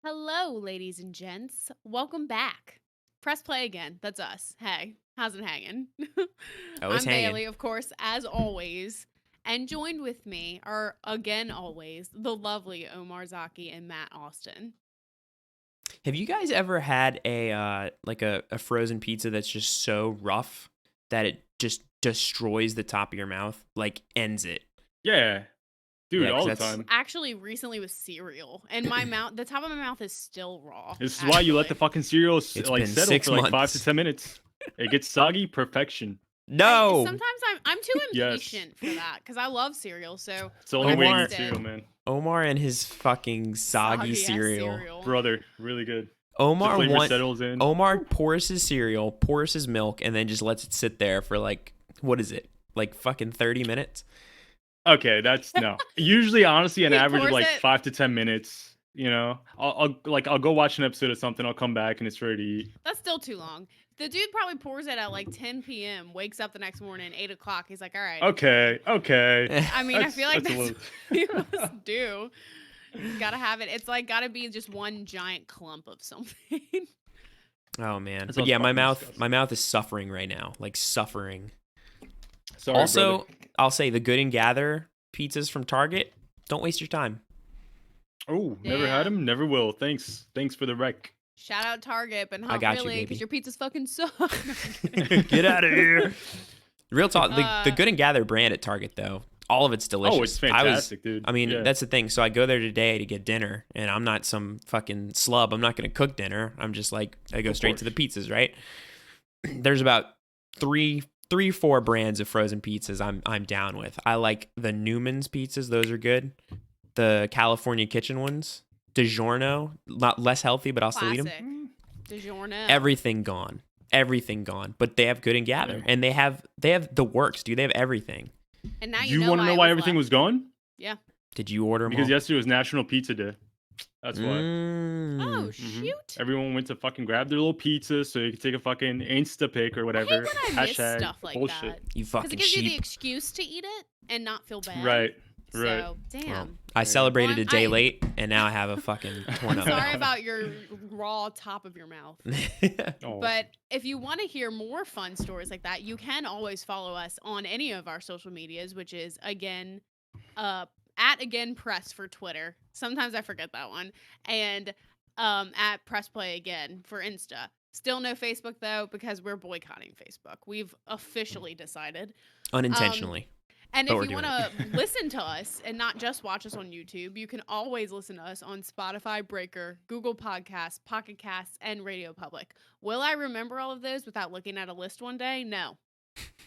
Hello, ladies and gents. Welcome back. Press play again. That's us. Hey, how's it hanging? Oh, it's I'm hanging. Bailey, of course, as always. And joined with me are, again, always, the lovely Omar Zaki and Matt Austin. Have you guys ever had a frozen pizza that's just so rough that it just destroys the top of your mouth, like ends it? Yeah, dude, Yeah, 'cause all the that's time. Actually, recently with cereal. And my mouth, the top of my mouth is still raw. This is why you let the fucking cereal It's like been settle 6 for like 5 to months. 10 minutes. It gets soggy, perfection. No, Sometimes I'm too Yes. impatient for that because I love cereal. So It's the only when way I you Omar- eat taste cereal, it, man. Omar and his fucking soggy soggy-ass cereal. Brother, really good. Omar the flavor want settles in. Omar pours his cereal, pours his milk, and then just lets it sit there for like what is it? Like fucking 30 minutes? Okay, that's no. Usually, honestly, an He average of pours like it. 5 to 10 minutes. You know, I'll go watch an episode of something. I'll come back and it's ready to eat. That's still too long. The dude probably pours it at like 10 p.m., wakes up the next morning, 8 o'clock. He's like, all right. Okay. I mean, I feel like that's a that's what you must do. Gotta have it. It's like gotta be just one giant clump of something. Oh man. That But sounds yeah, my fucking mouth disgusting. is suffering right now. Like suffering. Sorry, Also, brother. I'll say the Good and Gather pizzas from Target, don't waste your time. Oh, never had Damn. him, never will. Thanks for the rec. Shout out Target, but I not got you, really, because baby. your pizzas fucking suck. No, I'm kidding. Get out of here. Real talk, the Uh, Good and Gather brand at Target though, all of it's delicious. Oh, it's fantastic, dude. I mean, Yeah. that's the thing. So I go there today to get dinner, and I'm not some fucking slub. I'm not going to cook dinner. I'm just like I go Of straight to the course. pizzas, right? There's about four brands of frozen pizzas I'm down with. I like the Newman's pizzas; those are good. The California Kitchen ones, DiGiorno, not less healthy, but I'll still eat them. classic. DiGiorno. Everything gone, but they have Good and Gather, Yeah. and they have the works, dude. They have everything. And now You know want to why know it why was everything left. was gone? Yeah. Did you order them Because all? yesterday was National Pizza Day. That's why. Oh, Mhm. shoot. Everyone went to fucking grab their little pizza so you could take a fucking Insta pic or I whatever. hate when I miss Hashtag stuff like bullshit. that. You Because fucking it gives you the sheep. excuse to eat it and not feel bad. Right. So, Well, damn. I Yeah. celebrated Well, a day I- late, and now I have a fucking torn I'm up sorry mouth. about your raw top of your mouth. Oh. But if you want to hear more fun stories like that, you can always follow us on any of our social medias, which is again, at again press for Twitter. Sometimes I forget that one, and at press play again for Insta. Still no Facebook though because we're boycotting Facebook. We've officially decided. Unintentionally. And But if we're you doing want to listen to us and not just watch us on YouTube, you can always listen to us on Spotify, Breaker, Google Podcasts, Pocket Casts, and Radio Public. Will I remember all of those without looking at a list one day? No.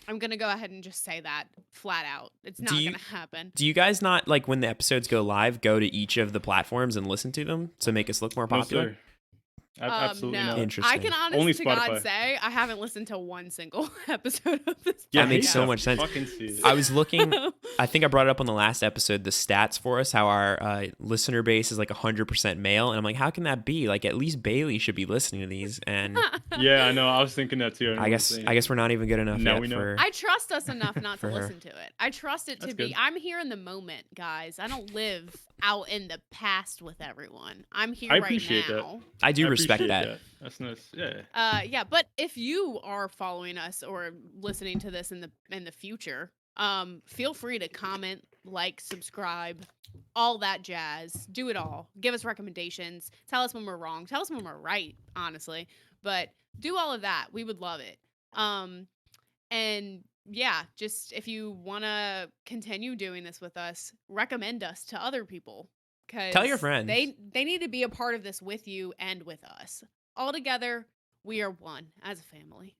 I'm going to go ahead and just say that flat out. It's not going to happen. Do you guys not, like, when the episodes go live, go to each of the platforms and listen to them to make us look more No, popular? sir. Absolutely No. not. Interesting. I can honestly Only to God Spotify. say I haven't listened to one single episode of this. That makes so podcast. much sense. Fucking see it. I was looking, I think I brought it up on the last episode, the stats for us, how our listener base is like 100% male. And I'm like, how can that be? Like, at least Bailey should be listening to these. And Yeah, I know. I was thinking that too. I guess we're not even good enough Now yet we know. for. I trust us enough not to For her. listen to it. I trust it to That's be. good. I'm here in the moment, guys. I don't live out in the past with everyone. I'm here I right appreciate that. now. I do I respect appreciate that. That's nice. Yeah. Yeah, but if you are following us or listening to this in the future, feel free to comment, like, subscribe, all that jazz. Do it all. Give us recommendations. Tell us when we're wrong. Tell us when we're right, honestly. But do all of that. We would love it. And yeah, just if you want to continue doing this with us, recommend us to other people. Tell your friends. They need to be a part of this with you and with us. All together, we are one as a family.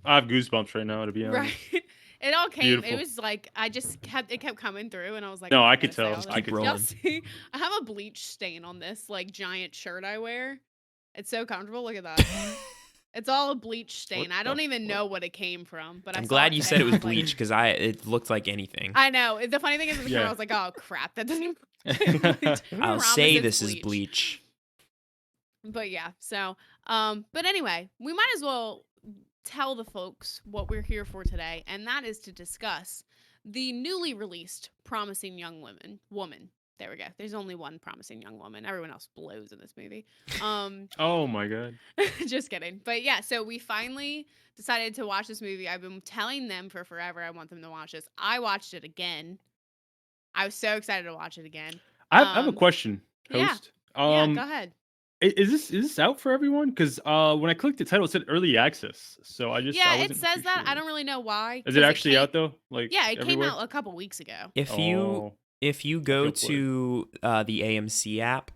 I have goosebumps right now, to be honest. Right. It all came. Beautiful. It was like it kept coming through, and I was like, No, "I'm I gonna could say tell. all this." I could Y'all tell. see, I have a bleach stain on this like giant shirt I wear. It's so comfortable. Look at that. It's all a bleach stain. What I don't the even fuck? know what it came from, but I'm I saw glad it you today said it and was I like, bleach because it looked like anything. I know. The funny thing is, in the camera, Yeah. I was like, "Oh crap, that doesn't." Bleach. I'll Promise say it's this is bleach. But yeah, so but anyway, we might as well tell the folks what we're here for today, and that is to discuss the newly released Promising Young Woman There we go. There's only one promising young woman. Everyone else blows in this movie. Oh my god. Just kidding. But yeah, so we finally decided to watch this movie. I've been telling them for forever I want them to watch this. I watched it again. I was so excited to watch it again. I have a question, yeah. host. Yeah, go ahead. Is this out for everyone? Because when I clicked the title, it said early access. So I It wasn't says too that. I sure. don't really know why. Is it 'cause actually out though? Like Yeah, it came everywhere? out a couple weeks ago. If Oh, you go feel for it. to the AMC app,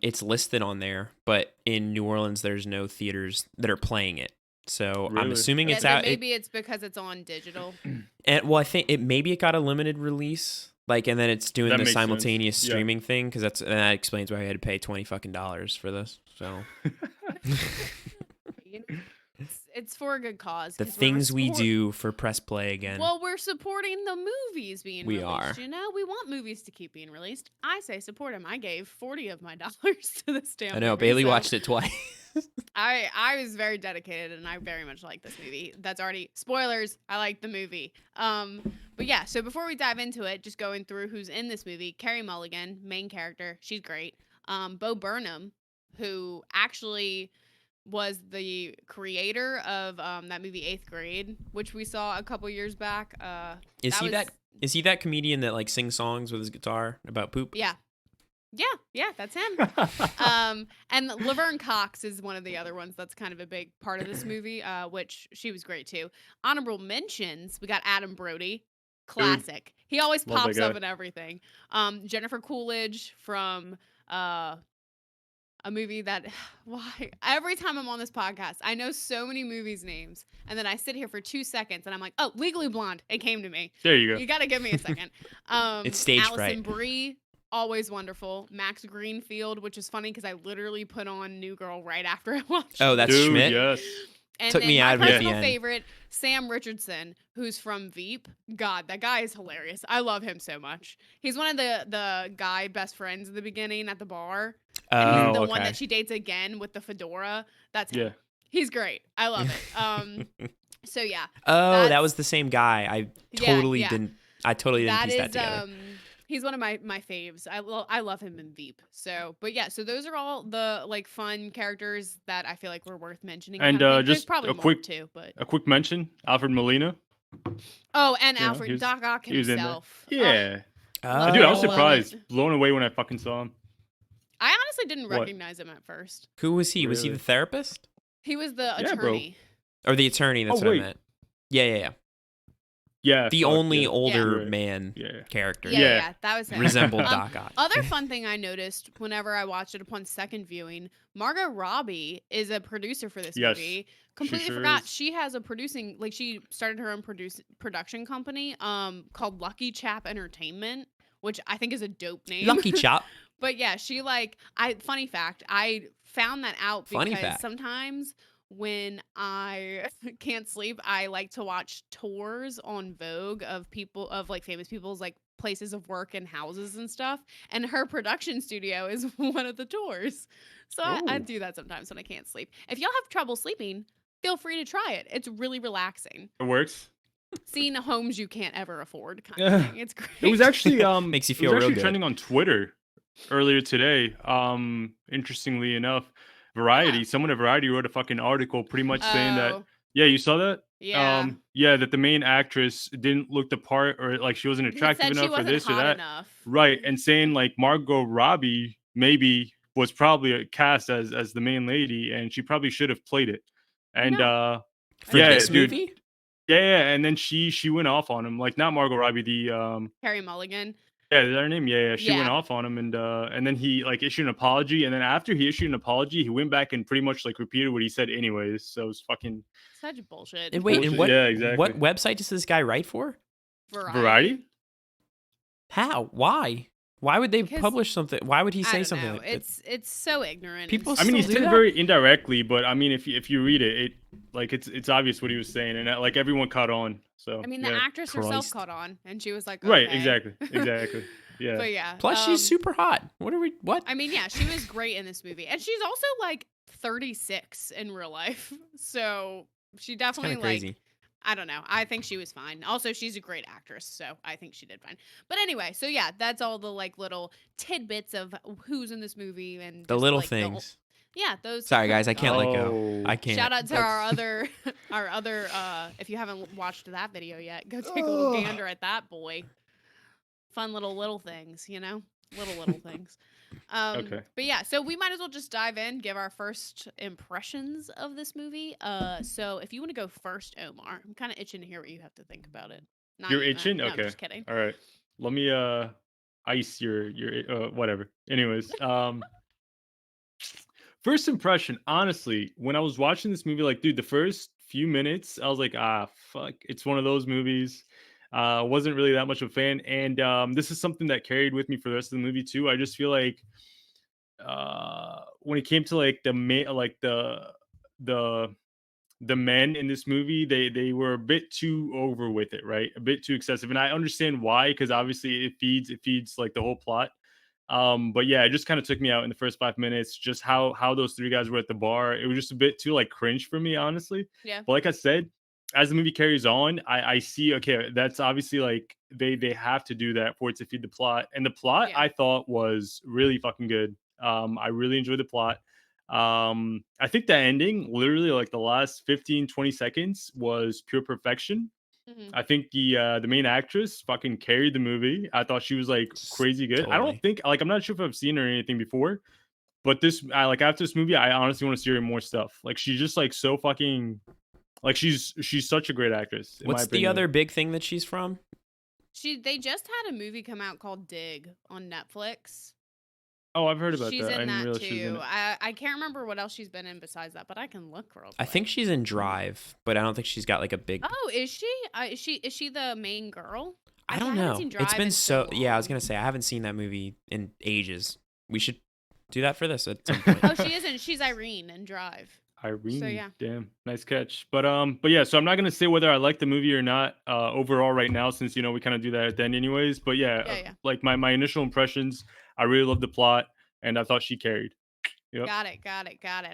it's listed on there, but in New Orleans there's no theaters that are playing it. So I'm Really? assuming Yeah, it's then out. maybe it's because it's on digital. And well, I think it got a limited release, like, and then it's doing That the makes sense. simultaneous Yeah. streaming thing because that explains why I had to pay $20 for this. So You know, it's for a good cause. the 'cause we're things we support- do for Press Play again. Well, we're supporting the movies being We released. are. You know, we want movies to keep being released. I say support them. I gave 40 of my dollars to this damn I know movie, Bailey so watched it twice. I was very dedicated, and I very much like this movie. That's already spoilers. I like the movie. But yeah. So before we dive into it, just going through who's in this movie: Carey Mulligan, main character. She's great. Bo Burnham, who actually was the creator of that movie 8th Grade, which we saw a couple years back. Is he that comedian that like sings songs with his guitar about poop? Yeah. Yeah, that's him. And Laverne Cox is one of the other ones that's kind of a big part of this movie, which she was great too. Honorable mentions, we got Adam Brody, classic. He always Love that pops up guy. in everything. Jennifer Coolidge from a movie that why every time I'm on this podcast, I know so many movies names, and then I sit here for 2 seconds and I'm like, oh, Legally Blonde. It came to me. There you go. You gotta give me a second. It's stage Allison fright. Brie, always wonderful. Max Greenfield, which is funny because I literally put on New Girl right after I watched. Oh, that's Dude, Schmidt. yes. And Took then me my out of it at the personal end. favorite, Sam Richardson, who's from Veep. God, that guy is hilarious. I love him so much. He's one of the guy best friends in the beginning at the bar. And Oh, he's the okay. one that she dates again with the fedora. That's him. Yeah. He's great. I love it. So yeah. Oh, that That's- was the same guy. I Yeah, totally yeah. didn't. I totally didn't That piece is that together. he's one of my faves. I love him in Veep. So, but yeah, so those are all the like fun characters that I feel like were worth mentioning. And, kind of thing. There's just probably a more quick- too, but A quick mention: Alfred Molina. oh, and You know, Alfred he was- Doc Ock He was in there. himself. Yeah. Oh, Dude, I was love surprised, it. blown away when I fucking saw him. I honestly didn't What? recognize him at first. Who was he? Was he Really? the therapist He was the Yeah, bro. attorney. or the attorney? That's Oh, what wait. I meant. Yeah. Yeah. The fuck, only yeah. older Yeah. man Yeah. character Yeah, Yeah. that was him. resembled Um, Doc Ock. Other fun thing I noticed whenever I watched it upon second viewing, Margot Robbie is a producer for this Yes, movie. Completely sure forgot is. she has a producing like she started her own production company called Lucky Chap Entertainment, which I think is a dope name. Lucky Chop. But yeah, she funny fact, I found that out Funny because fact. sometimes when I can't sleep, I like to watch tours on Vogue of like famous people's like places of work and houses and stuff. And her production studio is one of the tours. So I Ooh. do that sometimes when I can't sleep. If y'all have trouble sleeping, feel free to try it. It's really relaxing. It works. Seeing homes you can't ever afford kind of thing. It's great. It was actually Makes you it feel was real actually good. trending on Twitter earlier today. Interestingly enough, Variety, Yeah. someone at Variety wrote a fucking article pretty much saying that. Oh, Yeah, you saw that? yeah. That the main actress didn't look the part, or like she wasn't It attractive said she enough for wasn't this or hot that. enough. Right, and saying like Margot Robbie maybe was probably cast as the main lady, and she probably should have played it. And For yeah, this dude. movie? yeah, and then she went off on him, like not Margot Robbie, the Carey Mulligan. yeah, is that her name? Yeah, she went Yeah. off on him, and then he like issued an apology, and then after he issued an apology, he went back and pretty much like repeated what he said anyways. So it was fucking Such bullshit. And wait, and Bullshit. Yeah, what exactly. website does this guy write for? Variety. How? Why? Why would they Because- publish something? Why would he I say don't something know. like that? It's so ignorant. People I mean, he still said do it that? very indirectly, but I mean, if you read it, like it's obvious what he was saying, and like everyone caught on. So I mean, the yeah. actress herself Christ. caught on, and she was like, Right, okay. exactly. Yeah. But yeah. Plus, she's super hot. What? I mean, yeah, she was great in this movie, and she's also like 36 in real life, so she It's kind definitely of crazy. I don't know. I think she was fine. Also, she's a great actress, so I think she did fine. But anyway, so yeah, that's all the like little tidbits of who's in this movie and The just little like things. yeah, those. Sorry guys, I can't let go. Oh, I can't. Shout out to our That's- other our other if you haven't watched that video yet, go take a little gander at that boy. Fun little things, you know? Little things. Okay. But yeah, so we might as well just dive in, give our first impressions of this movie. So if you want to go first, Omar, I'm kind of itching to hear what you have to think about it. Not You're you, Matt. itching? No, I'm Okay. just kidding. All right. Let me ice your whatever. Anyways, first impression, honestly, when I was watching this movie, like, dude, the first few minutes, I was like, ah, fuck, it's one of those movies. Wasn't really that much of a fan, and this is something that carried with me for the rest of the movie too. I just feel like when it came to like the the men in this movie, they were a bit too over with it, right? A bit too excessive, and I understand why, because obviously it feeds like the whole plot. But yeah, it just kind of took me out in the first 5 minutes. Just how those three guys were at the bar, it was just a bit too like cringe for me, honestly. Yeah. But like I said, as the movie carries on, I see, okay, that's obviously like they have to do that for it to feed the plot, and the plot Yeah. I thought was really fucking good. I really enjoyed the plot. I think the ending, literally like the last 15-20 seconds, was pure perfection. Hmm. I think the main actress fucking carried the movie. I thought she was like crazy good. I don't Totally. think, like, I'm not sure if I've seen her or anything before, but this I like after this movie, I honestly want to see her in more stuff. Like, she's just like so fucking like she's such a great actress in my What's the opinion. other big thing that she's from? They just had a movie come out called Dig on Netflix. Oh, I've heard about She's that. I in didn't that realize she was in too. it. I can't remember what else she's been in besides that, but I can look real quick. I think she's in Drive, but I don't think she's got like a big. Oh, is she? Is she the main girl? I don't haven't know. seen It's Drive been in so. Yeah, I was long. gonna say I haven't seen that movie in ages. We should do that for this at some point. Oh, she isn't. She's Irene in Drive. Irene, yeah. damn, nice catch. But yeah, so I'm not gonna say whether I like the movie or not overall right now, since we kind of do that at the end anyways. But yeah, Yeah. like my initial impressions, I really loved the plot, and I thought she carried. Yep. Got it.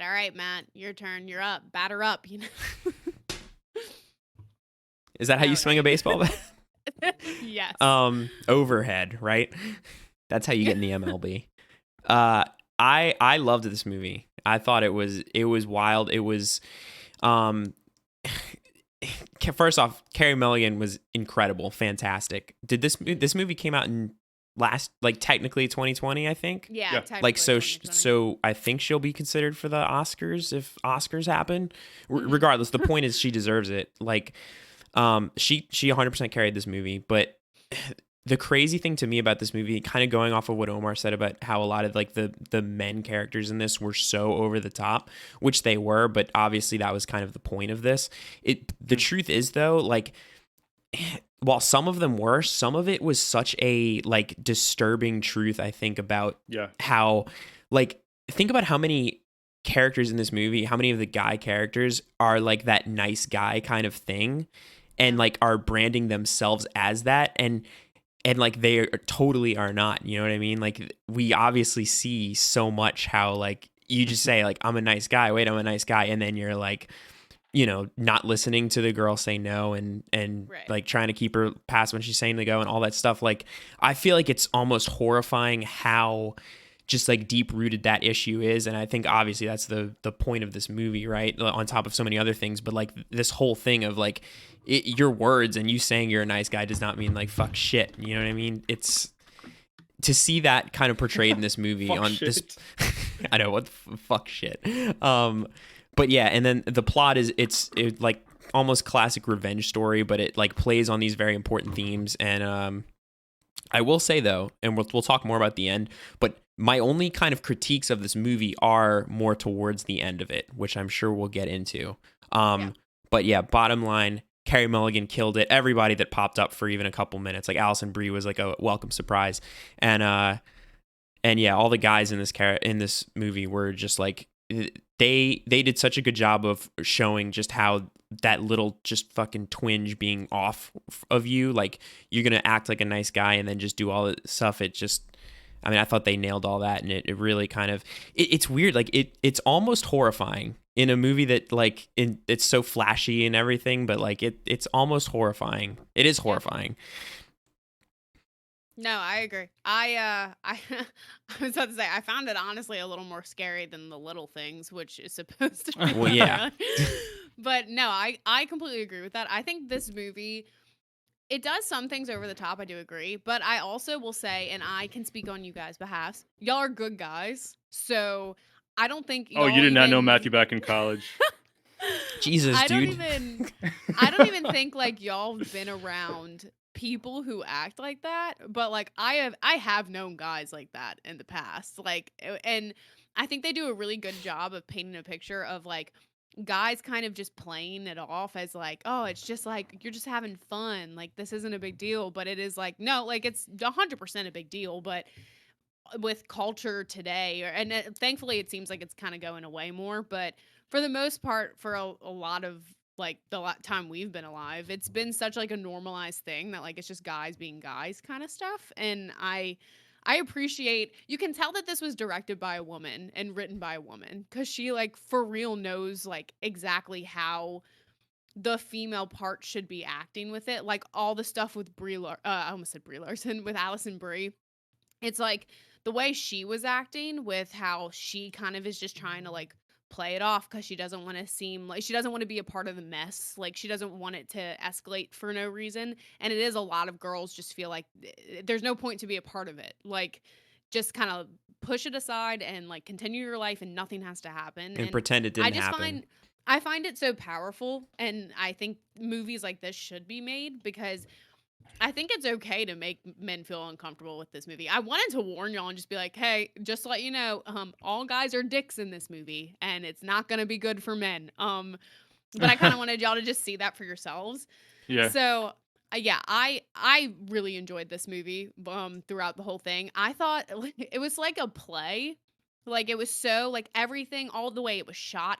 All right, Matt, your turn. You're up. Batter up. You know. Is that how you swing a Alright. baseball bat? Yes. Overhead, right? That's how you get in the MLB. I loved this movie. I thought it was wild. It was first off, Carey Mulligan was incredible, fantastic. Did this movie came out in technically 2020, I think? Yeah. Yeah. Technically Like, so 2020. so I think she'll be considered for the Oscars if Oscars happen. Mhm. Regardless, the point is she deserves it. Like, she 100% carried this movie. But the crazy thing to me about this movie, kind of going off of what Omar said about how a lot of like the men characters in this were so over the top, which they were, but obviously that was kind of the point of this. The truth is though, like, while some of them were, some of it was such a like disturbing truth, I think, about Yeah. how, like, think about how many characters in this movie, how many of the guy characters are like that nice guy kind of thing, and like are branding themselves as that, and like they totally are not. You know what I mean? Like, we obviously see so much how like you just say like, I'm a nice guy, wait, I'm a nice guy, and then you're like, not listening to the girl say no, and Right. like trying to keep her past when she's saying to go and all that stuff. Like, I feel like it's almost horrifying how just like deep rooted that issue is. And I think obviously that's the point of this movie, right? On top of so many other things, but like this whole thing of like your words and you saying you're a nice guy does not mean like fuck shit. You know what I mean? It's to see that kind of portrayed in this movie Fuck on shit. this. I know what the fuck shit. But yeah, and then the plot is it's like almost classic revenge story, but it like plays on these very important themes. And I will say though, and we'll talk more about the end, but my only kind of critiques of this movie are more towards the end of it, which I'm sure we'll get into. Yeah. But yeah, bottom line, Carey Mulligan killed it. Everybody that popped up for even a couple minutes, like Alison Brie was like a welcome surprise, and yeah, all the guys in this movie were just like they did such a good job of showing just how that little just fucking twinge being off of you, like you're gonna act like a nice guy and then just do all the stuff. It just, I mean, I thought they nailed all that, and it really kind of it's weird. Like it's almost horrifying in a movie that like it's so flashy and everything, but like it's almost horrifying. It is horrifying. No, I agree. I was about to say I found it honestly a little more scary than The Little Things, which is supposed to be Well, yeah. But no, I completely agree with that. I think this movie, it does some things over the top, I do agree, but I also will say, and I can speak on you guys' behalf, y'all are good guys. So I don't think Oh, you y'all did not know even Matthew back in college. Jesus, I don't dude. even I don't even think like y'all have been around people who act like that, but like I have known guys like that in the past. Like and I think they do a really good job of painting a picture of like guys kind of just playing it off as like, oh, it's just like you're just having fun. Like this isn't a big deal, but it is like no, like it's 100% a big deal, but with culture today and thankfully it seems like it's kind of going away more, but for the most part for a lot of like time we've been alive, it's been such like a normalized thing that like it's just guys being guys kind of stuff. And I appreciate, you can tell that this was directed by a woman and written by a woman because she like for real knows like exactly how the female part should be acting with it, like all the stuff with I almost said Brie Larson, with Allison Brie. It's like the way she was acting with how she kind of is just trying to like play it off because she doesn't want to seem like she doesn't want to be a part of the mess. Like she doesn't want it to escalate for no reason. And it is a lot of girls just feel like there's no point to be a part of it. Like just kind of push it aside and like continue your life and nothing has to happen. And And pretend it I didn't just happen. find it so powerful, and I think movies like this should be made because I think it's okay to make men feel uncomfortable with this movie. I wanted to warn y'all and just be like, hey, just to let you know, all guys are dicks in this movie, and it's not gonna be good for men. But I kind of wanted y'all to just see that for yourselves. Yeah. So yeah, I really enjoyed this movie throughout the whole thing. I thought it was like a play. Like it was so like everything, all the way it was shot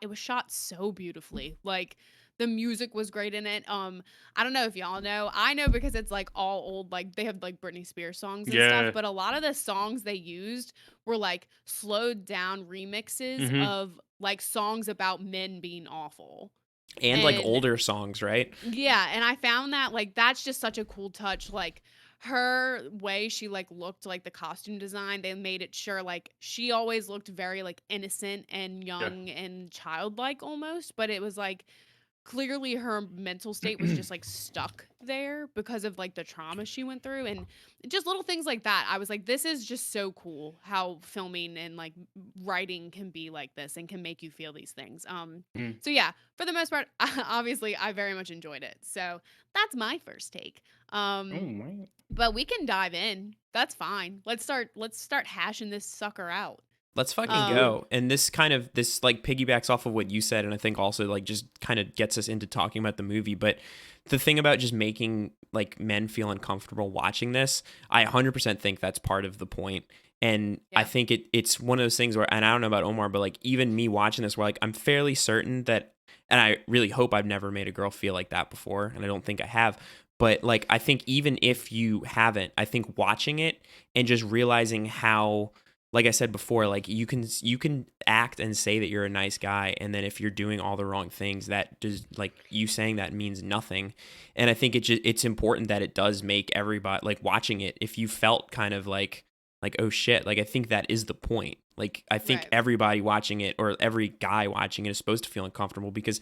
so beautifully. Like the music was great in it. I don't know if y'all know. I know because it's like all old, like they have like Britney Spears songs and stuff, Yeah. but a lot of the songs they used were like slowed down remixes Mm-hmm. of like songs about men being awful. And like And older songs, right? yeah, and I found that like that's just such a cool touch. Like her way she like looked, like the costume design, they made it sure like she always looked very like innocent and Yeah. young and childlike almost, but it was like clearly her mental state was just like stuck there because of like the trauma she went through, and just little things like that. I was like, this is just so cool how filming and like writing can be like this and can make you feel these things. Mm. So yeah, for the most part, obviously I very much enjoyed it. So that's my first take. Oh my. But we can dive in. That's fine. Let's start hashing this sucker out. Let's fucking Um Good. go. And this like piggybacks off of what you said, and I think also like just kind of gets us into talking about the movie. But the thing about just making like men feel uncomfortable watching this, I 100% think that's part of the point. And I yeah. think it's one of those things where, and I don't know about Omar, but like even me watching this, where like I'm fairly certain that, and I really hope I've never made a girl feel like that before, and I don't think I have. But like I think even if you haven't, I think watching it and just realizing how, like I said before, like you can act and say that you're a nice guy, and then if you're doing all the wrong things, that does, like, you saying that means nothing. And I think it's important that it does make everybody, like, watching it, if you felt kind of like oh shit, like I think that is the point. Like I think Right. everybody watching it, or every guy watching it, is supposed to feel uncomfortable, because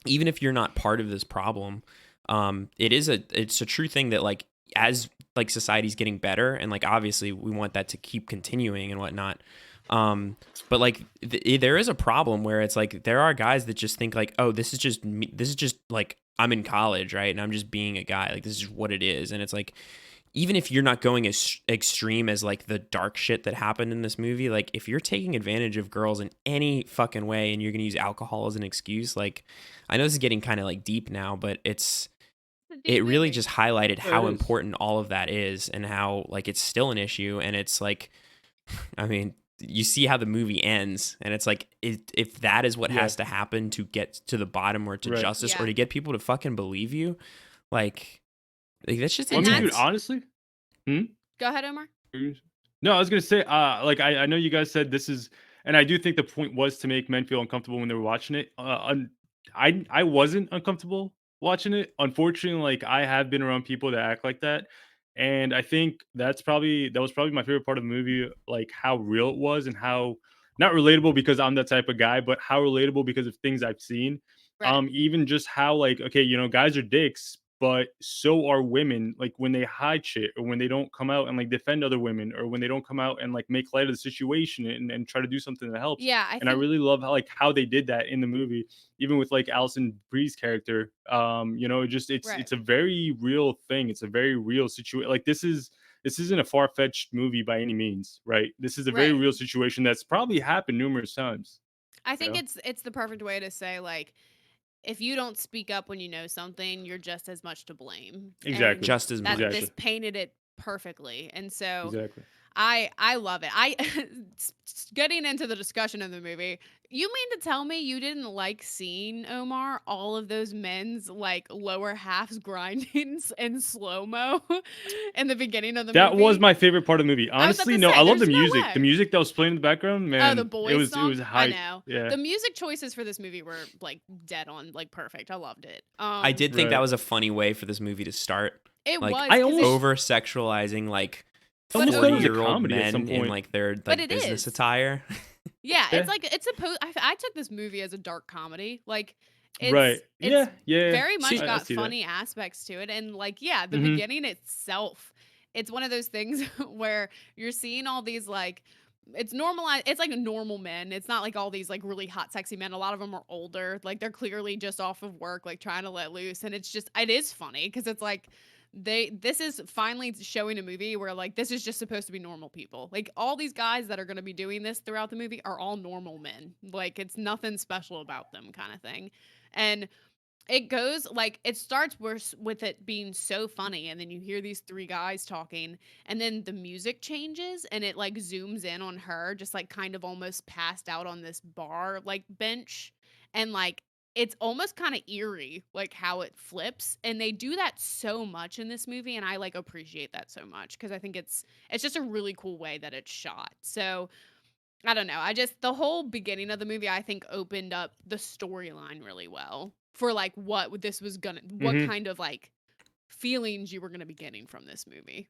even if you're not part of this problem, it's a true thing that, like, as like society's getting better, and like obviously we want that to keep continuing and whatnot, but like there is a problem where it's like there are guys that just think like, oh, this is just me, this is just like I'm in college, right, and I'm just being a guy, like this is what it is. And it's like, even if you're not going as extreme as like the dark shit that happened in this movie, like if you're taking advantage of girls in any fucking way and you're going to use alcohol as an excuse, like, I know this is getting kind of like deep now, but It's a deep it really movie. just highlighted Oh, it how is. important all of that is, and how like it's still an issue. And it's like, I mean, you see how the movie ends, and it's like, if that is what Yeah. has to happen to get to the bottom, or to Right. justice, or Yeah. to get people to fucking believe you, like that's just Well, I And mean, dude, intense. that's honestly. Hmm? go ahead, Omar. No, I was gonna say, like I know you guys said this is and I do think the point was to make men feel uncomfortable when they were watching it. I wasn't uncomfortable watching it. Unfortunately, like I have been around people that act like that, and I think that was probably my favorite part of the movie, like how real it was and how not relatable because I'm that type of guy, but how relatable because of things I've seen. Right. Even just how like okay, guys are dicks, but so are women. Like when they hide shit or when they don't come out and like defend other women or when they don't come out and like make light of the situation and try to do something that helps. Yeah, I And I think really love how they did that in the movie, even with like Alison Brie's character. It just right. it's a very real thing. It's a very real situation. Like this isn't a far-fetched movie by any means, right? This is a very Right. real situation that's probably happened numerous times. I You think know? it's the perfect way to say like if you don't speak up when you know something, you're just as much to blame. Exactly. And Just as that much. this Exactly. painted it perfectly. And so Exactly. I love it. Getting into the discussion of the movie, you mean to tell me you didn't like seeing Omar all of those men's like lower halves grinding in slow mo in the beginning of the That was movie? my favorite part of the movie. I was about Honestly, to no, say, I love the there's no music. The way. music that was playing in the background, Oh, the man, boys it was song? I hype. know. Yeah. The music choices for this movie were like dead on, like perfect. I loved it. I did think that Right. was a funny way for this movie to start. It Like was I because it, almost over sexualizing like but almost thought it was a 40-year-old comedy at some men in point. like their but like it business is. attire. Yeah, it's Yeah. like it's supposed. I took this movie as a dark comedy. Like, Right. it's Yeah. Yeah. very much See, I got see that. funny aspects to it, and like, yeah, the Hmm. beginning itself, it's one of those things where you're seeing all these like. It's normalized. It's like normal men. It's not like all these like really hot, sexy men. A lot of them are older. Like they're clearly just off of work, like trying to let loose. And it's just, it is funny because it's like this is finally showing a movie where like this is just supposed to be normal people. Like all these guys that are going to be doing this throughout the movie are all normal men. Like it's nothing special about them kind of thing. And it goes like it starts with it being so funny and then you hear these three guys talking and then the music changes and it like zooms in on her just like kind of almost passed out on this bar like bench and like it's almost kind of eerie like how it flips and they do that so much in this movie and I like appreciate that so much because I think it's just a really cool way that it's shot. So I don't know. I just the whole beginning of the movie I think opened up the storyline really well for like what Hmm. kind of like feelings you were gonna be getting from this movie.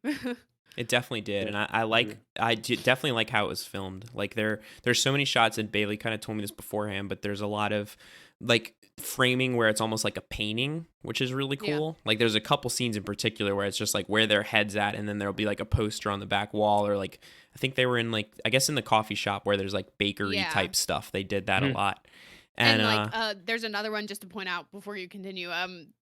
it definitely did, Yeah. and I I agree. like definitely like how it was filmed. Like there's so many shots, and Bailey kind of told me this beforehand, but there's a lot of like framing where it's almost like a painting, which is really Yeah. cool. Like there's a couple scenes in particular where it's just like where their head's at, and then there'll be like a poster on the back wall, or like I think they were in like I guess in the coffee shop where there's like bakery Yeah. type stuff. They did that a Hmm. lot, And and like there's another one just to point out before you continue.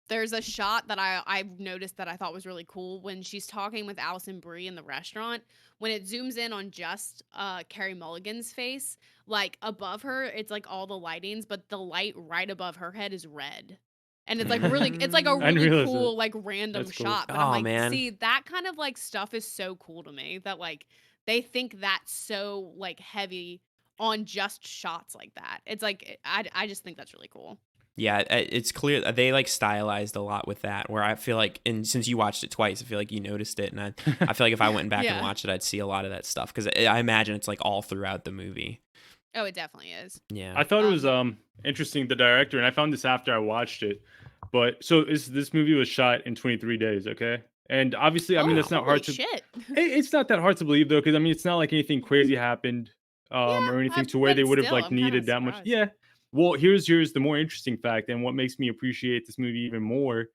There's a shot that I've noticed that I thought was really cool when she's talking with Alison Brie in the restaurant. When it zooms in on just Carey Mulligan's face, like above her, it's like all the lightings, but the light right above her head is red. And it's like a I didn't really realize that. cool like random That's cool. shot. But I'm oh like, man, see, that kind of like stuff is so cool to me that like they think that's so like heavy on just shots like that. It's like I just think that's really cool. yeah, it's clear they like stylized a lot with that. Where I feel like, and since you watched it twice, I feel like you noticed it, and I feel like if I went back and Yeah. watched it, I'd see a lot of that stuff because I imagine it's like all throughout the movie. Oh, it definitely is. Yeah. I thought it was But interesting, the director, and I found this after I watched it. But so this movie was shot in 23 days, okay? And obviously, I mean, oh, that's not holy hard to shit. it's not that hard to believe though, because I mean, it's not like anything crazy happened, or anything to where But they would have still, like I'm kind needed of that much. surprised. Yeah. Well, here's the more interesting fact, and what makes me appreciate this movie even more.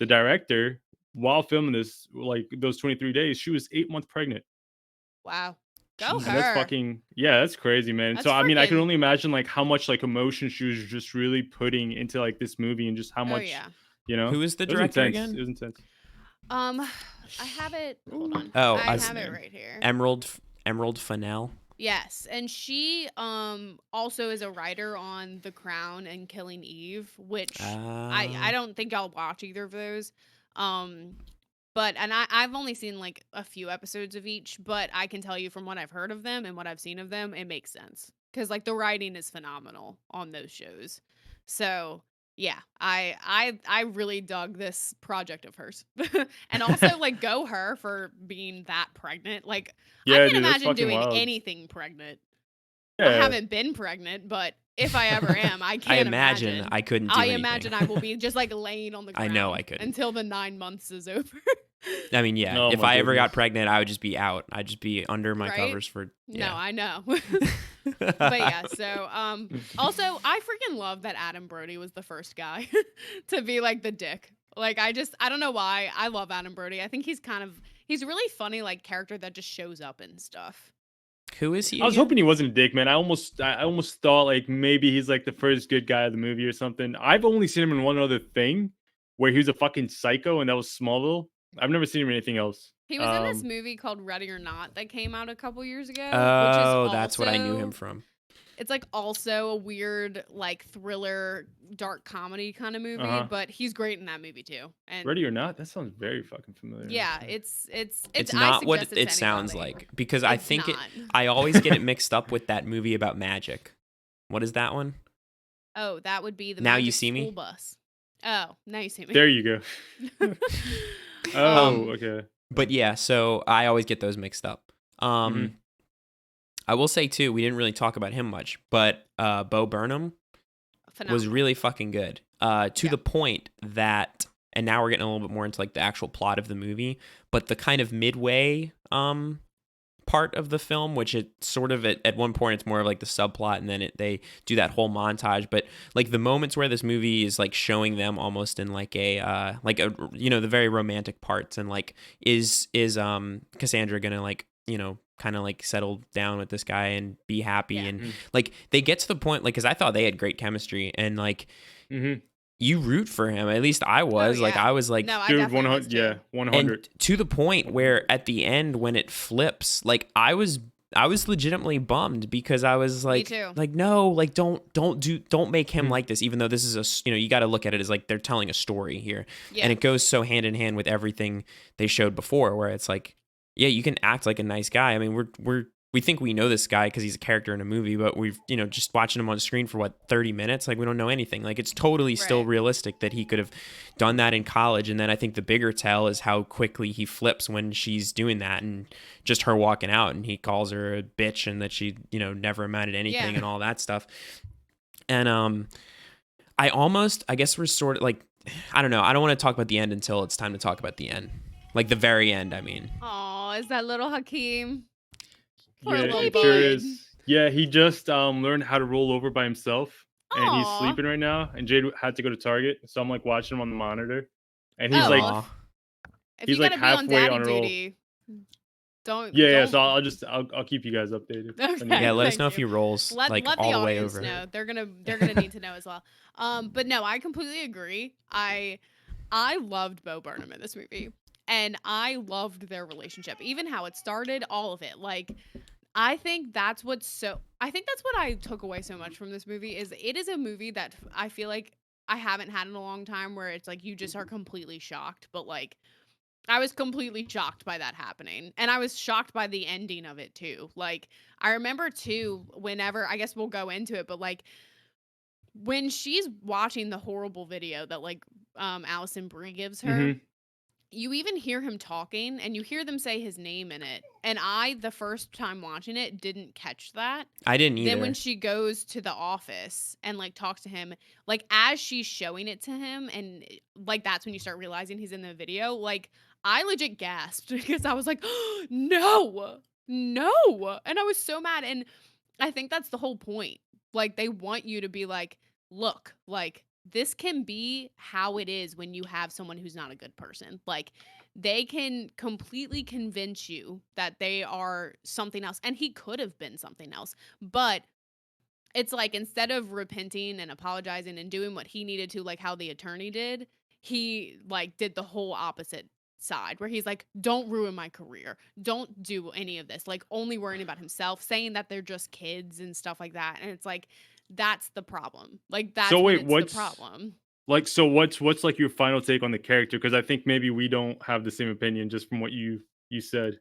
The director, while filming this, like those 23 days, she was 8 months pregnant. Wow. Go And that's Jesus. her. fucking yeah, that's crazy, man. So That's I mean, I can freaking only imagine like how much like emotion she was just really putting into like this movie and just how oh much, yeah. Who is the it was director intense. It again? was intense. Um I have it hold on. Oh, I I What's his have it name? right here. Emerald Fennell. Yes, and she also is a writer on The Crown and Killing Eve, which I Uh, don't think I'll watch either of those. Um but and I've only seen like a few episodes of each, but I can tell you from what I've heard of them and what I've seen of them, it makes sense. Cuz like the writing is phenomenal on those shows. So, yeah, I really dug this project of hers. And also like go her for being that pregnant. Like I Yeah, can't dude, that's imagine fucking doing wild. anything pregnant. I Yeah. haven't been pregnant, but if I ever am, I I can't imagine I couldn't do I anything. imagine I will be just like laying on the I ground know I couldn't. until the 9 months is over. I mean, yeah, Oh if my I ever got goodness. pregnant, I would just be out. I'd just be under my Right? covers for No, yeah. I know. But yeah, so also I freaking love that Adam Brody was the first guy to be like the dick. Like I don't know why. I love Adam Brody. I think he's a really funny like character that just shows up and stuff. Who is he I was again? hoping he wasn't a dick, man. I almost thought like maybe he's like the first good guy of the movie or something. I've only seen him in one other thing where he was a fucking psycho, and that was Smallville. I've never seen him in anything else. He was in this movie called Ready or Not that came out a couple years ago, which is Oh, also that's what I knew him from. It's like also a weird like thriller dark comedy kind of movie, Uh-huh. but he's great in that movie too. And Ready or Not? That sounds very fucking familiar. yeah, actually. it's not what suggest it to sounds anybody. like because I It's think not. I always get it mixed up with that movie about magic. What is that one? Oh, that would be the Now You Magic See Me? School Bus. Oh, Now You See Me. There you go. Oh, okay. But yeah, so I always get those mixed up. Mhm. I will say too, we didn't really talk about him much, but Bo Burnham was Phenomenal. really fucking good. To Yeah. the point that, and now we're getting a little bit more into like the actual plot of the movie, but the kind of midway part of the film, which it sort of at one point it's more of like the subplot, and then they do that whole montage. But like the moments where this movie is like showing them almost in like a you know, the very romantic parts, and like is Cassandra gonna like, you know, kind of like settle down with this guy and be happy. Yeah. And Mhm. like they get to the point, like, because I thought they had great chemistry, and like Mhm. you root for him, at least I was like, yeah. I was like, No, I Dude, definitely was 100. too. Yeah, 100. and to the point where at the end when it flips, like I was legitimately bummed, because I was like, too. no, like don't make him Mhm. like this, even though this is you know, you got to look at it as like they're telling a story here. Yeah. And it goes so hand in hand with everything they showed before, where it's like, yeah, you can act like a nice guy. I mean, we think we know this guy because he's a character in a movie, but we've, you know, just watching him on screen for 30 minutes, like we don't know anything. Like it's totally still Right. realistic that he could have done that in college. And then I think the bigger tell is how quickly he flips when she's doing that, and just her walking out and he calls her a bitch and that she, you know, never amounted to anything. Yeah. And all that stuff. And I guess we're sort of like, I don't know. I don't want to talk about the end until it's time to talk about the end. Like the very end, I mean. Oh, is that little Hakeem? Poor Yeah, little it bud. sure is. Yeah, he just learned how to roll over by himself, and he's Aw. sleeping right now. And Jade had to go to Target, so I'm like watching him on the monitor, and he's Oh, like, well, If he's you like gotta be on halfway daddy on a roll. duty, don't. Yeah. So don't- I'll keep you guys updated. Okay. Yeah, let us Thank know if he you. rolls like let all the the way audience over. know. They're gonna need to know as well. But no, I completely agree. I loved Bo Burnham in this movie, and I loved their relationship, even how it started, all of it. Like, I think that's what I took away so much from this movie is it is a movie that I feel like I haven't had in a long time, where it's like you just are completely shocked, but like I was completely shocked by that happening. And I was shocked by the ending of it too. Like, I remember too, whenever, I guess we'll go into it, but like when she's watching the horrible video that like Allison Brie gives her, Mhm. you even hear him talking and you hear them say his name in it. And the first time watching it, didn't catch that. I didn't either. Then when she goes to the office and like talks to him, like as she's showing it to him, and like that's when you start realizing he's in the video, like I legit gasped because I was like, no, and I was so mad. And I think that's the whole point. Like they want you to be like, look, like this can be how it is when you have someone who's not a good person. Like they can completely convince you that they are something else, and he could have been something else. But it's like instead of repenting and apologizing and doing what he needed to, like how the attorney did, he like did the whole opposite side, where he's like, don't ruin my career, don't do any of this, like only worrying about himself, saying that they're just kids and stuff like that. And it's like that's the problem. Like that's So when wait, it's what's the problem. like? So what's like your final take on the character? Because I think maybe we don't have the same opinion just from what you said.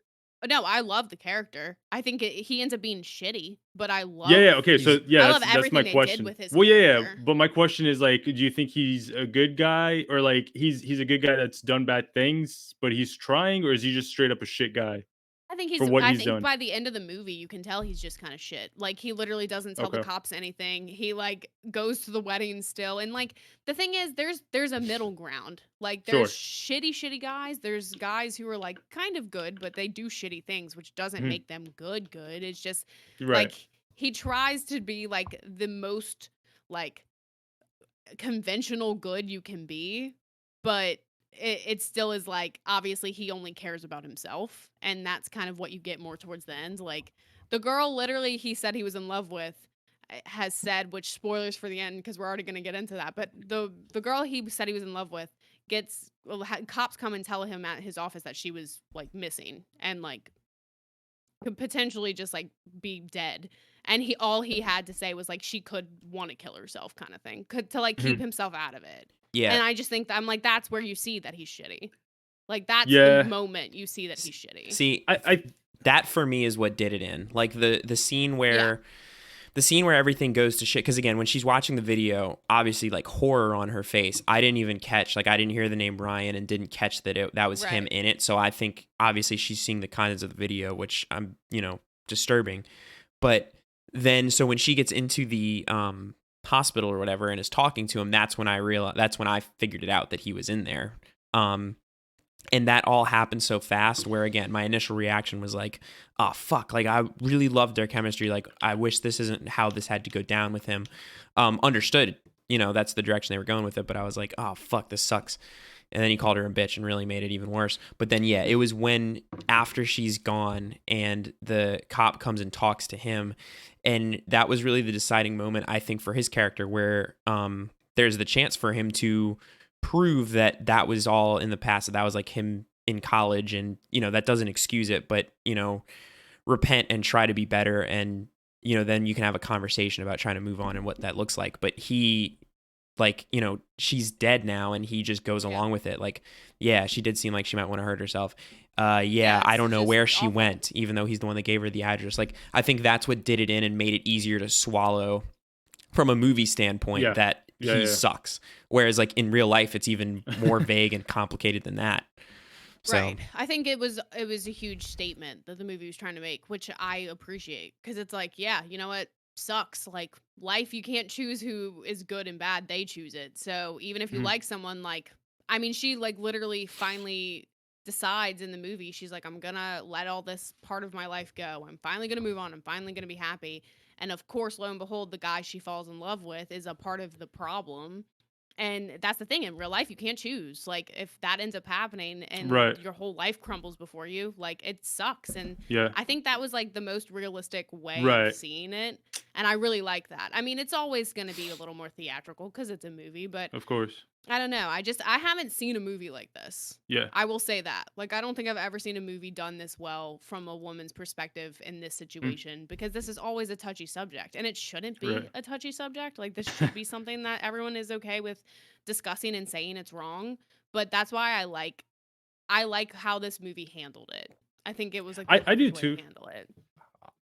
No, I love the character. I think he ends up being shitty, but I love. Yeah. Okay. So yeah, I love that's my everything they did question. with his Well, yeah. character. But my question is like, do you think he's a good guy, or like he's a good guy that's done bad things, but he's trying, or is he just straight up a shit guy? I for what I he's think done. by the end of the movie, you can tell he's just kind of shit. Like, he literally doesn't tell the Okay. cops anything. He, like, goes to the wedding still. And, like, the thing is, there's a middle ground. Like, there's Sure. shitty guys. There's guys who are, like, kind of good, but they do shitty things, which doesn't Mhm. make them good. It's just, Right. like, he tries to be, like, the most, like, conventional good you can be, but it still is like, obviously he only cares about himself, and that's kind of what you get more towards the end. Like, the girl literally he said he was in love with has said, which spoilers for the end because we're already going to get into that, but the girl he said he was in love with gets cops come and tell him at his office that she was like missing and like could potentially just like be dead. And all he had to say was like she could want to kill herself kind of thing. Could to like keep Mhm. himself out of it. Yeah. And I just think I'm like, that's where you see that he's shitty. Like, that's the Yeah. moment you see that he's shitty. See, I that for me is what did it in. Like the scene Yeah. where everything goes to shit. Because again, when she's watching the video, obviously like horror on her face. I didn't even catch. Like I didn't hear the name Ryan and didn't catch that was him Right. in it. So I think obviously she's seeing the contents of the video, which I'm disturbing. But then so when she gets into the hospital or whatever and is talking to him, that's when I figured it out that he was in there. And that all happened so fast where, again, my initial reaction was like, oh, fuck. Like, I really loved their chemistry. Like, I wish this isn't how this had to go down with him. Understood, that's the direction they were going with it. But I was like, oh, fuck, this sucks. And then he called her a bitch and really made it even worse. But then, yeah, it was when after she's gone and the cop comes and talks to him. And that was really the deciding moment, I think, for his character where there's the chance for him to prove that was all in the past, that was like him in college, and that doesn't excuse it, but repent and try to be better, and then you can have a conversation about trying to move on and what that looks like. But he, like, she's dead now and he just goes along with it. Like, yeah, she did seem like she might want to hurt herself. Yeah, I don't know just where she awful. went, even though he's the one that gave her the address. Like, I think that's what did it in and made it easier to swallow from a movie standpoint, Yeah. that Yeah, he yeah. sucks. Whereas like in real life, it's even more vague and complicated than that. So, Right. I think it was a huge statement that the movie was trying to make, which I appreciate because it's like, yeah, you know what? Sucks. Like, life, you can't choose who is good and bad. They choose it. So even if you Mhm. like someone, like, I mean, she like literally finally decides in the movie, she's like, I'm gonna let all this part of my life go. I'm finally gonna move on. I'm finally gonna be happy. And of course, lo and behold, the guy she falls in love with is a part of the problem. And that's the thing, in real life, you can't choose. Like, if that ends up happening and Right. your whole life crumbles before you, like, it sucks. And Yeah. I think that was like the most realistic way of Right. seeing it. And I really like that. I mean, it's always going to be a little more theatrical because it's a movie, but Of course. I don't know. I haven't seen a movie like this. Yeah. I will say that. Like, I don't think I've ever seen a movie done this well from a woman's perspective in this situation, because this is always a touchy subject, and it shouldn't be Right. a touchy subject. Like, this should be something that everyone is okay with discussing and saying it's wrong. But that's why I like how this movie handled it. I think it was like the I do perfect way too. to handle it.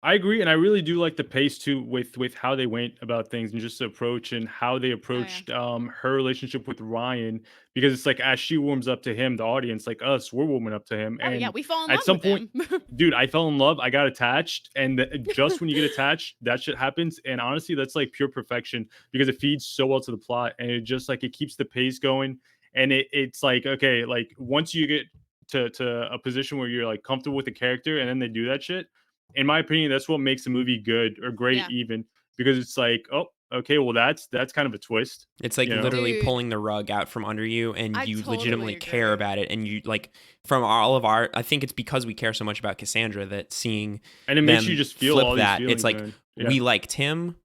I agree, and I really do like the pace too with how they went about things and just the approach and how they Oh yeah. approached her relationship with Ryan, because it's like as she warms up to him, the audience, like us, we're warming up to him, Oh yeah, and we fall in at love some with point, him. dude, I fell in love. I got attached, and just when you get attached, that shit happens. And honestly, that's like pure perfection because it feeds so well to the plot, and it just like it keeps the pace going, and it's like okay, like once you get to a position where you're like comfortable with the character, and then they do that shit, in my opinion, that's what makes a movie good or great, Yeah. even because it's like, oh, okay, well, that's kind of a twist, it's like you know? literally Dude, pulling the rug out from under you, and I you totally legitimately care agree. about it. And you like, from all of our, I think it's because we care so much about Cassandra that seeing And it makes you them just feel flip all these that, it's feelings, like man. Yeah, we liked him,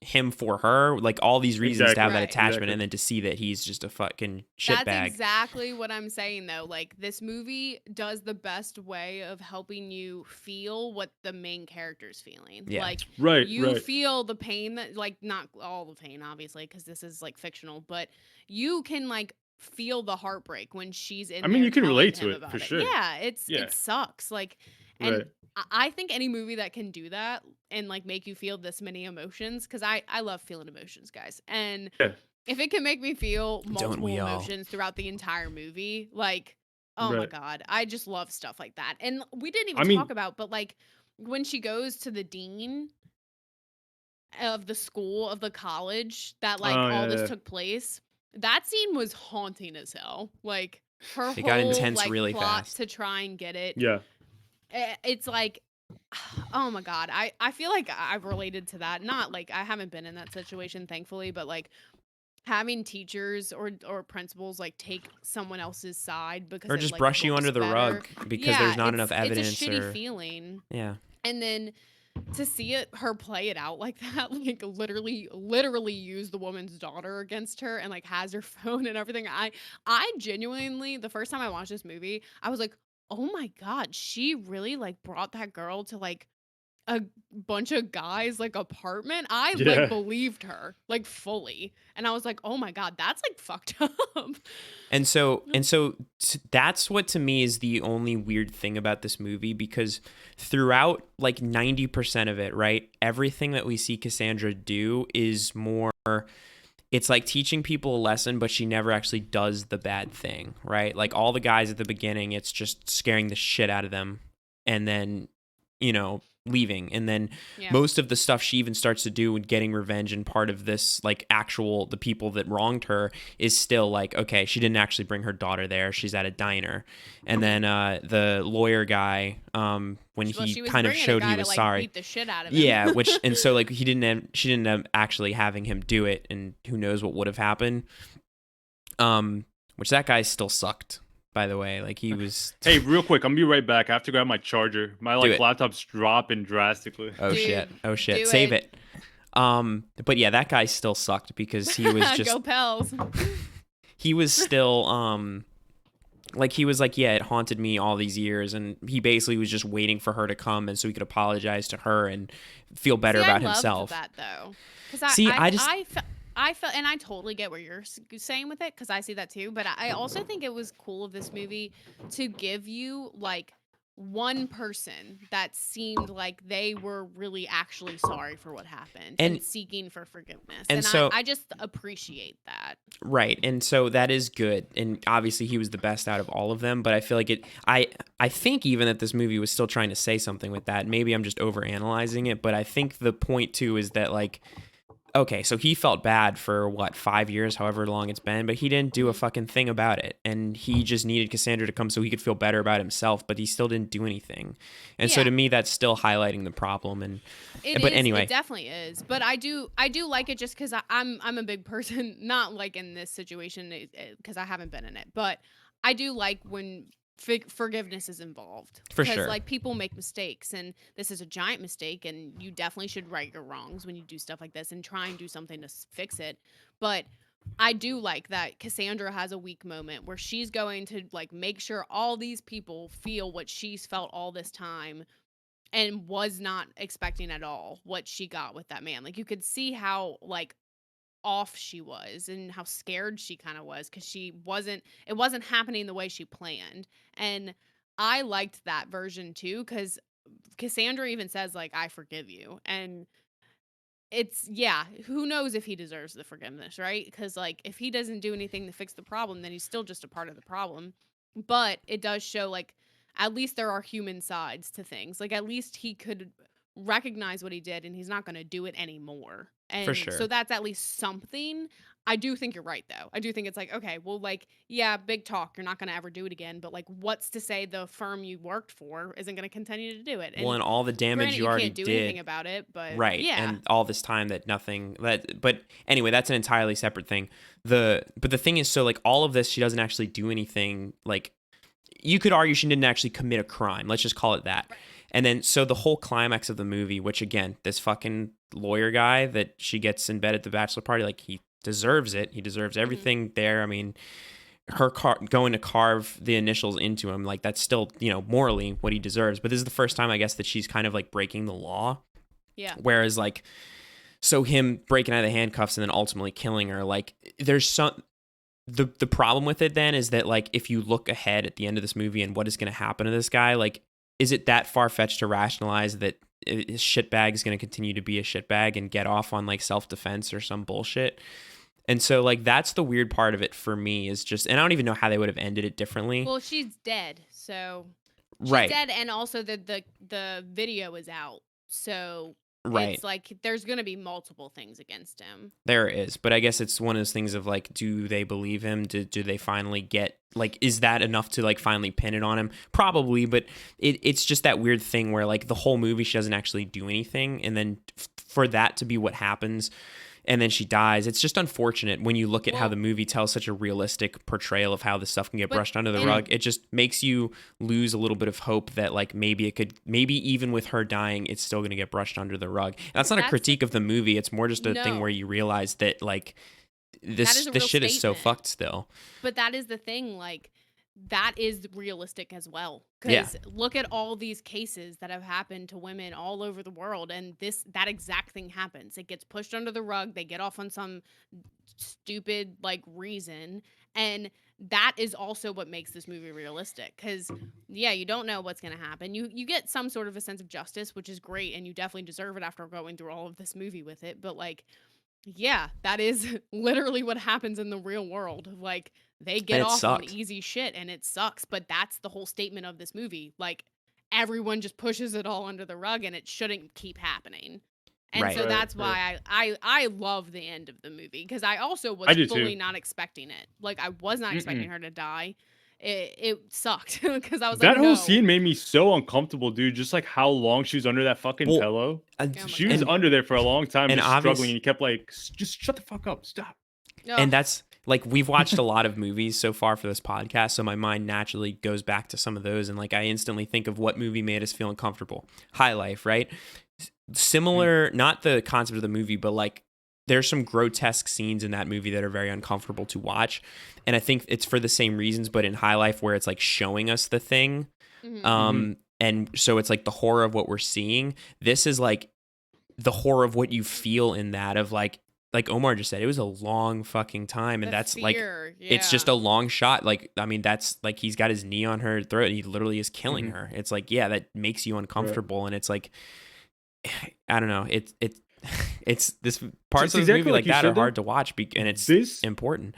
him for her, like all these reasons to have that Right. attachment, exactly. and then to see that he's just a fucking That's shitbag. exactly what I'm saying, though. Like, this movie does the best way of helping you feel what the main character's feeling. Yeah. Like, Right, you right. feel the pain that, like, not all the pain, obviously, because this is, like, fictional, but you can, like, feel the heartbreak when she's I in mean, there you can telling relate to him it for about it. sure. Yeah, Yeah, it sucks. Like, and right. I think any movie that can do that and, like, make you feel this many emotions, because I love feeling emotions, guys. And Yeah, if it can make me feel Don't multiple we all? emotions throughout the entire movie, like, Oh my Right. god, I just love stuff like that. And we didn't I even mean, talk about, but like when she goes to the dean of the school of the college that like oh all yeah, this yeah. took place, that scene was haunting as hell. Like her It got whole intense like really plot fast. to try and get it. Yeah. It's like oh my god, I feel like I've related to that. Not like I haven't been in that situation thankfully, but like having teachers or principals like take someone else's side because Or it just like brush you looks under the better. rug because there's Yeah, not enough it's a evidence shitty or feeling. yeah. And then to see her play it out like that, like literally use the woman's daughter against her and like has her phone and everything. I genuinely, the first time I watched this movie, I was like, oh my god, she really like brought that girl to like a bunch of guys like apartment. I like Yeah. believed her like fully, and I was like, oh my god, that's like fucked up. And so that's what to me is the only weird thing about this movie, because throughout like 90% of it, right, everything that we see Cassandra do is more, it's like teaching people a lesson, but she never actually does the bad thing, right? Like all the guys at the beginning, it's just scaring the shit out of them and then, leaving. And then Yeah. most of the stuff she even starts to do and getting revenge and part of this, like the people that wronged her is still like, okay, she didn't actually bring her daughter there. She's at a diner. And then the lawyer guy, when Well, he she was kind of bringing a showed guy he to was like sorry. beat the shit out of him. Yeah, and so like she didn't end up actually having him do it, and who knows what would have happened. Which that guy still sucked, by the way. Like he was. Hey, real quick, I'm gonna be right back. I have to grab my charger. My Do it. laptop's dropping drastically. Oh Dude, shit! Oh shit! do Save it. it. But yeah, that guy still sucked because he was just Go Pels. he was still like he was like, yeah, it haunted me all these years, and he basically was just waiting for her to come and so he could apologize to her and feel better See, about I himself. loved that though, because See, I felt, and I totally get what you're saying with it, because I see that too. But I also think it was cool of this movie to give you like one person that seemed like they were really actually sorry for what happened and seeking for forgiveness. and And so- I just appreciate that. Right. And so that is good. And obviously he was the best out of all of them, but I feel like I think even that this movie was still trying to say something with that. Maybe I'm just overanalyzing it, but I think the point too is that like, okay, so he felt bad for 5 years, however long it's been, but he didn't do a fucking thing about it. And he just needed Cassandra to come so he could feel better about himself, but he still didn't do anything. And so Yeah. to me, that's still highlighting the problem. Anyway, It definitely is. But I do like it just because I'm a big person, not like in this situation because I haven't been in it, but I do like when forgiveness is involved. For Because sure. like people make mistakes, and this is a giant mistake, and you definitely should right your wrongs when you do stuff like this and try and do something to fix it. But I do like that Cassandra has a weak moment where she's going to like make sure all these people feel what she's felt all this time and was not expecting at all what she got with that man. Like you could see how like off she was and how scared she kind of was because it wasn't happening the way she planned. And I liked that version too, because Cassandra even says like, I forgive you. And it's, yeah, who knows if he deserves the forgiveness, right? Because like if he doesn't do anything to fix the problem, then he's still just a part of the problem. But it does show like at least there are human sides to things. Like at least he could recognize what he did and he's not going to do it anymore. And sure. so that's at least something. I do think you're right though. I do think it's like, okay, well, like, yeah, big talk, you're not going to ever do it again, but like what's to say the firm you worked for isn't going to continue to do it? And all the damage granted, you already can't do did, anything about it, but right? Yeah. And all this time but anyway, that's an entirely separate thing. But the thing is, so like all of this, she doesn't actually do anything. Like you could argue she didn't actually commit a crime. Let's just call it that. Right. And then so the whole climax of the movie, which again, this fucking lawyer guy that she gets in bed at the bachelor party, like he deserves it. He deserves everything there. I mean, her going to carve the initials into him, like that's still, morally what he deserves. But this is the first time, I guess, that she's kind of like breaking the law. Yeah. Whereas like, so him breaking out of the handcuffs and then ultimately killing her, like there's the problem with it then is that like, if you look ahead at the end of this movie and what is going to happen to this guy, like, is it that far-fetched to rationalize that his shitbag is going to continue to be a shitbag and get off on like self-defense or some bullshit? And so like that's the weird part of it for me is just, and I don't even know how they would have ended it differently. Well, she's dead, so she's Right. dead, and also the video is out, so Right. it's like there's gonna be multiple things against him. There is, but I guess it's one of those things of like, do they believe him? Do they finally get, like, is that enough to like finally pin it on him? Probably, but it's just that weird thing where like the whole movie she doesn't actually do anything, and then for that to be what happens, and then she dies. It's just unfortunate when you look at how the movie tells such a realistic portrayal of how this stuff can get brushed under the rug. It just makes you lose a little bit of hope that like maybe even with her dying, it's still going to get brushed under the rug. And that's not a critique of the movie. It's more just a thing where you realize that like this shit is so fucked still. But that is the thing, like that is realistic as well. Because look at all these cases that have happened to women all over the world, and that exact thing happens. It gets pushed under the rug. They get off on some stupid like reason, and that is also what makes this movie realistic. Because you don't know what's gonna happen. You get some sort of a sense of justice, which is great, and you definitely deserve it after going through all of this movie with it. But like, yeah, that is literally what happens in the real world. Like, they get off on easy shit, and it sucks. But that's the whole statement of this movie. Like, everyone just pushes it all under the rug, and it shouldn't keep happening. And so that's why I love the end of the movie, because I also was fully not expecting it. Like, I was not expecting her to die. It sucked because I was that like, whole scene made me so uncomfortable, dude. Just like how long she was under that fucking pillow. She was under there for a long time, and just struggling, and you kept like, just shut the fuck up, stop. And that's like, we've watched a lot of movies so far for this podcast, so my mind naturally goes back to some of those, and like I instantly think of what movie made us feel uncomfortable. High Life, right? Similar, not the concept of the movie, but like there's some grotesque scenes in that movie that are very uncomfortable to watch, and I think it's for the same reasons, but in High Life where it's like showing us the thing, and so it's like the horror of what we're seeing. This is like the horror of what you feel in that, of like Omar just said, it was a long fucking time, and that's like it's just a long shot. Like, I mean, that's like he's got his knee on her throat and he literally is killing her. It's like, that makes you uncomfortable, and it's like, I don't know, it's this parts of the movie like that are hard to watch, and it's important.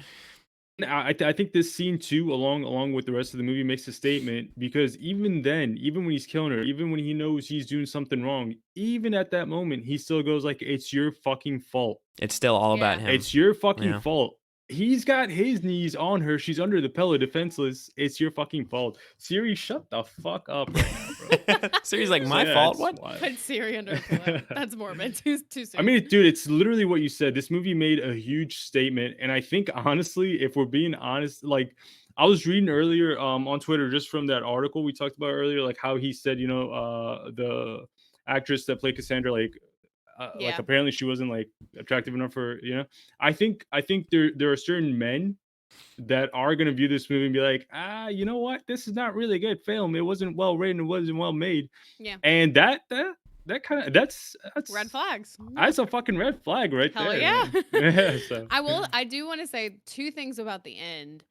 I think this scene too, along with the rest of the movie, makes a statement, because even then, even when he's killing her, even when he knows he's doing something wrong, even at that moment, he still goes like, "It's your fucking fault." It's still all about him. It's your fucking fault. He's got his knees on her. She's under the pillow, defenseless. It's your fucking fault. Siri, shut the fuck up right now, bro. Siri's like, my fault? What? Put Siri under a pillow. That's morbid. Too soon. I mean, dude, it's literally what you said. This movie made a huge statement. And I think, honestly, if we're being honest, like, I was reading earlier on Twitter, just from that article we talked about earlier, like how he said, the actress that played Cassandra, like apparently she wasn't like attractive enough for, I think there are certain men that are going to view this movie and be like, you know what, this is not really a good film, it wasn't well written, it wasn't well made, and that kind of that's red flags. That's a fucking red flag right Hell there. Yeah. So. I do want to say two things about the end.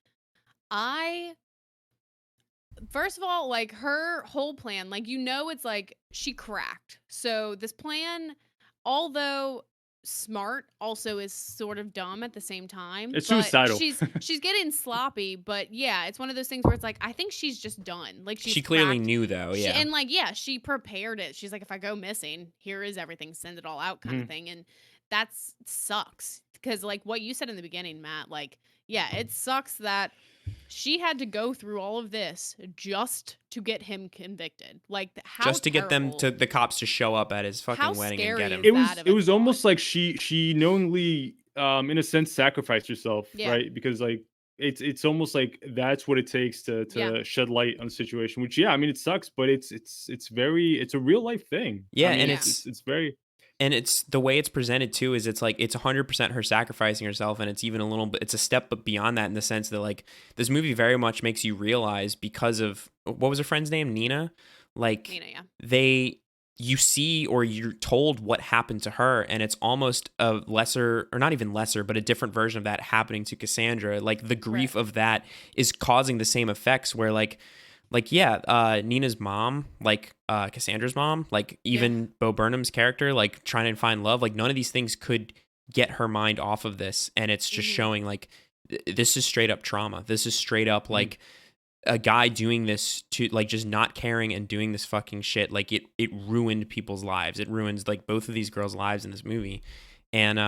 First of all, like, her whole plan, like, it's like she cracked. So this plan, although smart, also is sort of dumb at the same time. It's suicidal. She's getting sloppy, but it's one of those things where it's like, I think she's just done. Like, she clearly knew though, and like, she prepared it. She's like, if I go missing, here is everything, send it all out kind of thing. And that sucks, because like what you said in the beginning, Matt, like, it sucks that she had to go through all of this just to get him convicted. Like, how just to get the cops to show up at his fucking wedding and get him. It was almost like she knowingly, in a sense, sacrificed herself, right? Because like it's almost like that's what it takes to shed light on the situation. Which I mean, it sucks, but it's a real life thing. Yeah, I mean, and it's very. And it's the way it's presented too, is it's like it's 100% her sacrificing herself, and it's even a little bit, it's a step beyond that, in the sense that like this movie very much makes you realize, because of what was her friend's name, Nina, like Nina, you see, or you're told what happened to her, and it's almost a lesser, or not even lesser, but a different version of that happening to Cassandra. Like, the grief of that is causing the same effects, where like Nina's mom, like Cassandra's mom, like even Bo Burnham's character, like trying to find love, like none of these things could get her mind off of this, and it's just showing like this is straight up trauma. This is straight up like a guy doing this to like just not caring and doing this fucking shit. Like it ruined people's lives. It ruins like both of these girls' lives in this movie. And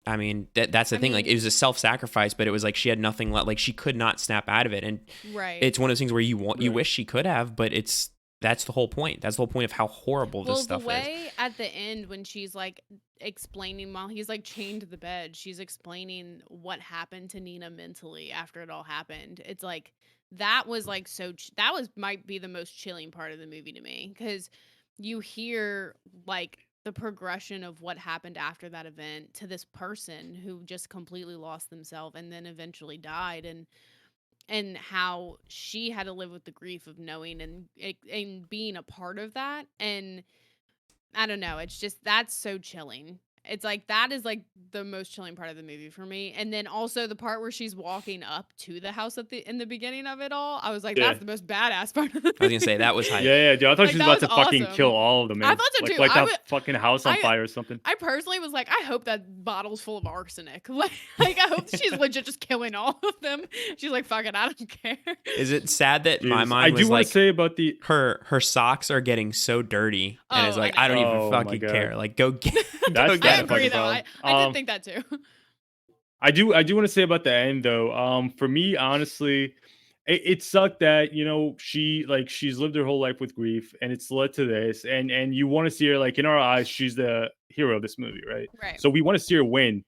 I mean, that's the thing. Like, it was a self-sacrifice, but it was like she had nothing left. Like, she could not snap out of it. And it's one of those things where you wish she could have, but that's the whole point. That's the whole point of how horrible this stuff is. Well, the way at the end when she's like explaining while he's like chained to the bed, she's explaining what happened to Nina mentally after it all happened. It's like that was like might be the most chilling part of the movie to me, because you hear like the progression of what happened after that event to this person who just completely lost themselves and then eventually died, and how she had to live with the grief of knowing and being a part of that. And I don't know, it's just, that's so chilling. It's like, that is like the most chilling part of the movie for me. And then also the part where she's walking up to the house in the beginning of it all, I was like, that's the most badass part of the movie. I was gonna say that was hype. Yeah, dude. I thought Like, she was that about to was fucking awesome. kill all of them, man. I thought so too. Like that fucking house on fire or something. I personally was like, I hope that bottle's full of arsenic. Like I hope she's legit just killing all of them. She's like, fuck it, I don't care. Is it sad that my mind I was do want like, to say about the her socks are getting so dirty, and it's like, I don't even Oh, my fucking God. care. Like, go get. That's go I get a it. agree fucking though. problem. I did think that too. I do want to say about the end though. For me, honestly, it sucked that she's lived her whole life with grief, and it's led to this. And you want to see her, like, in our eyes, she's the hero of this movie, right? Right. So we want to see her win.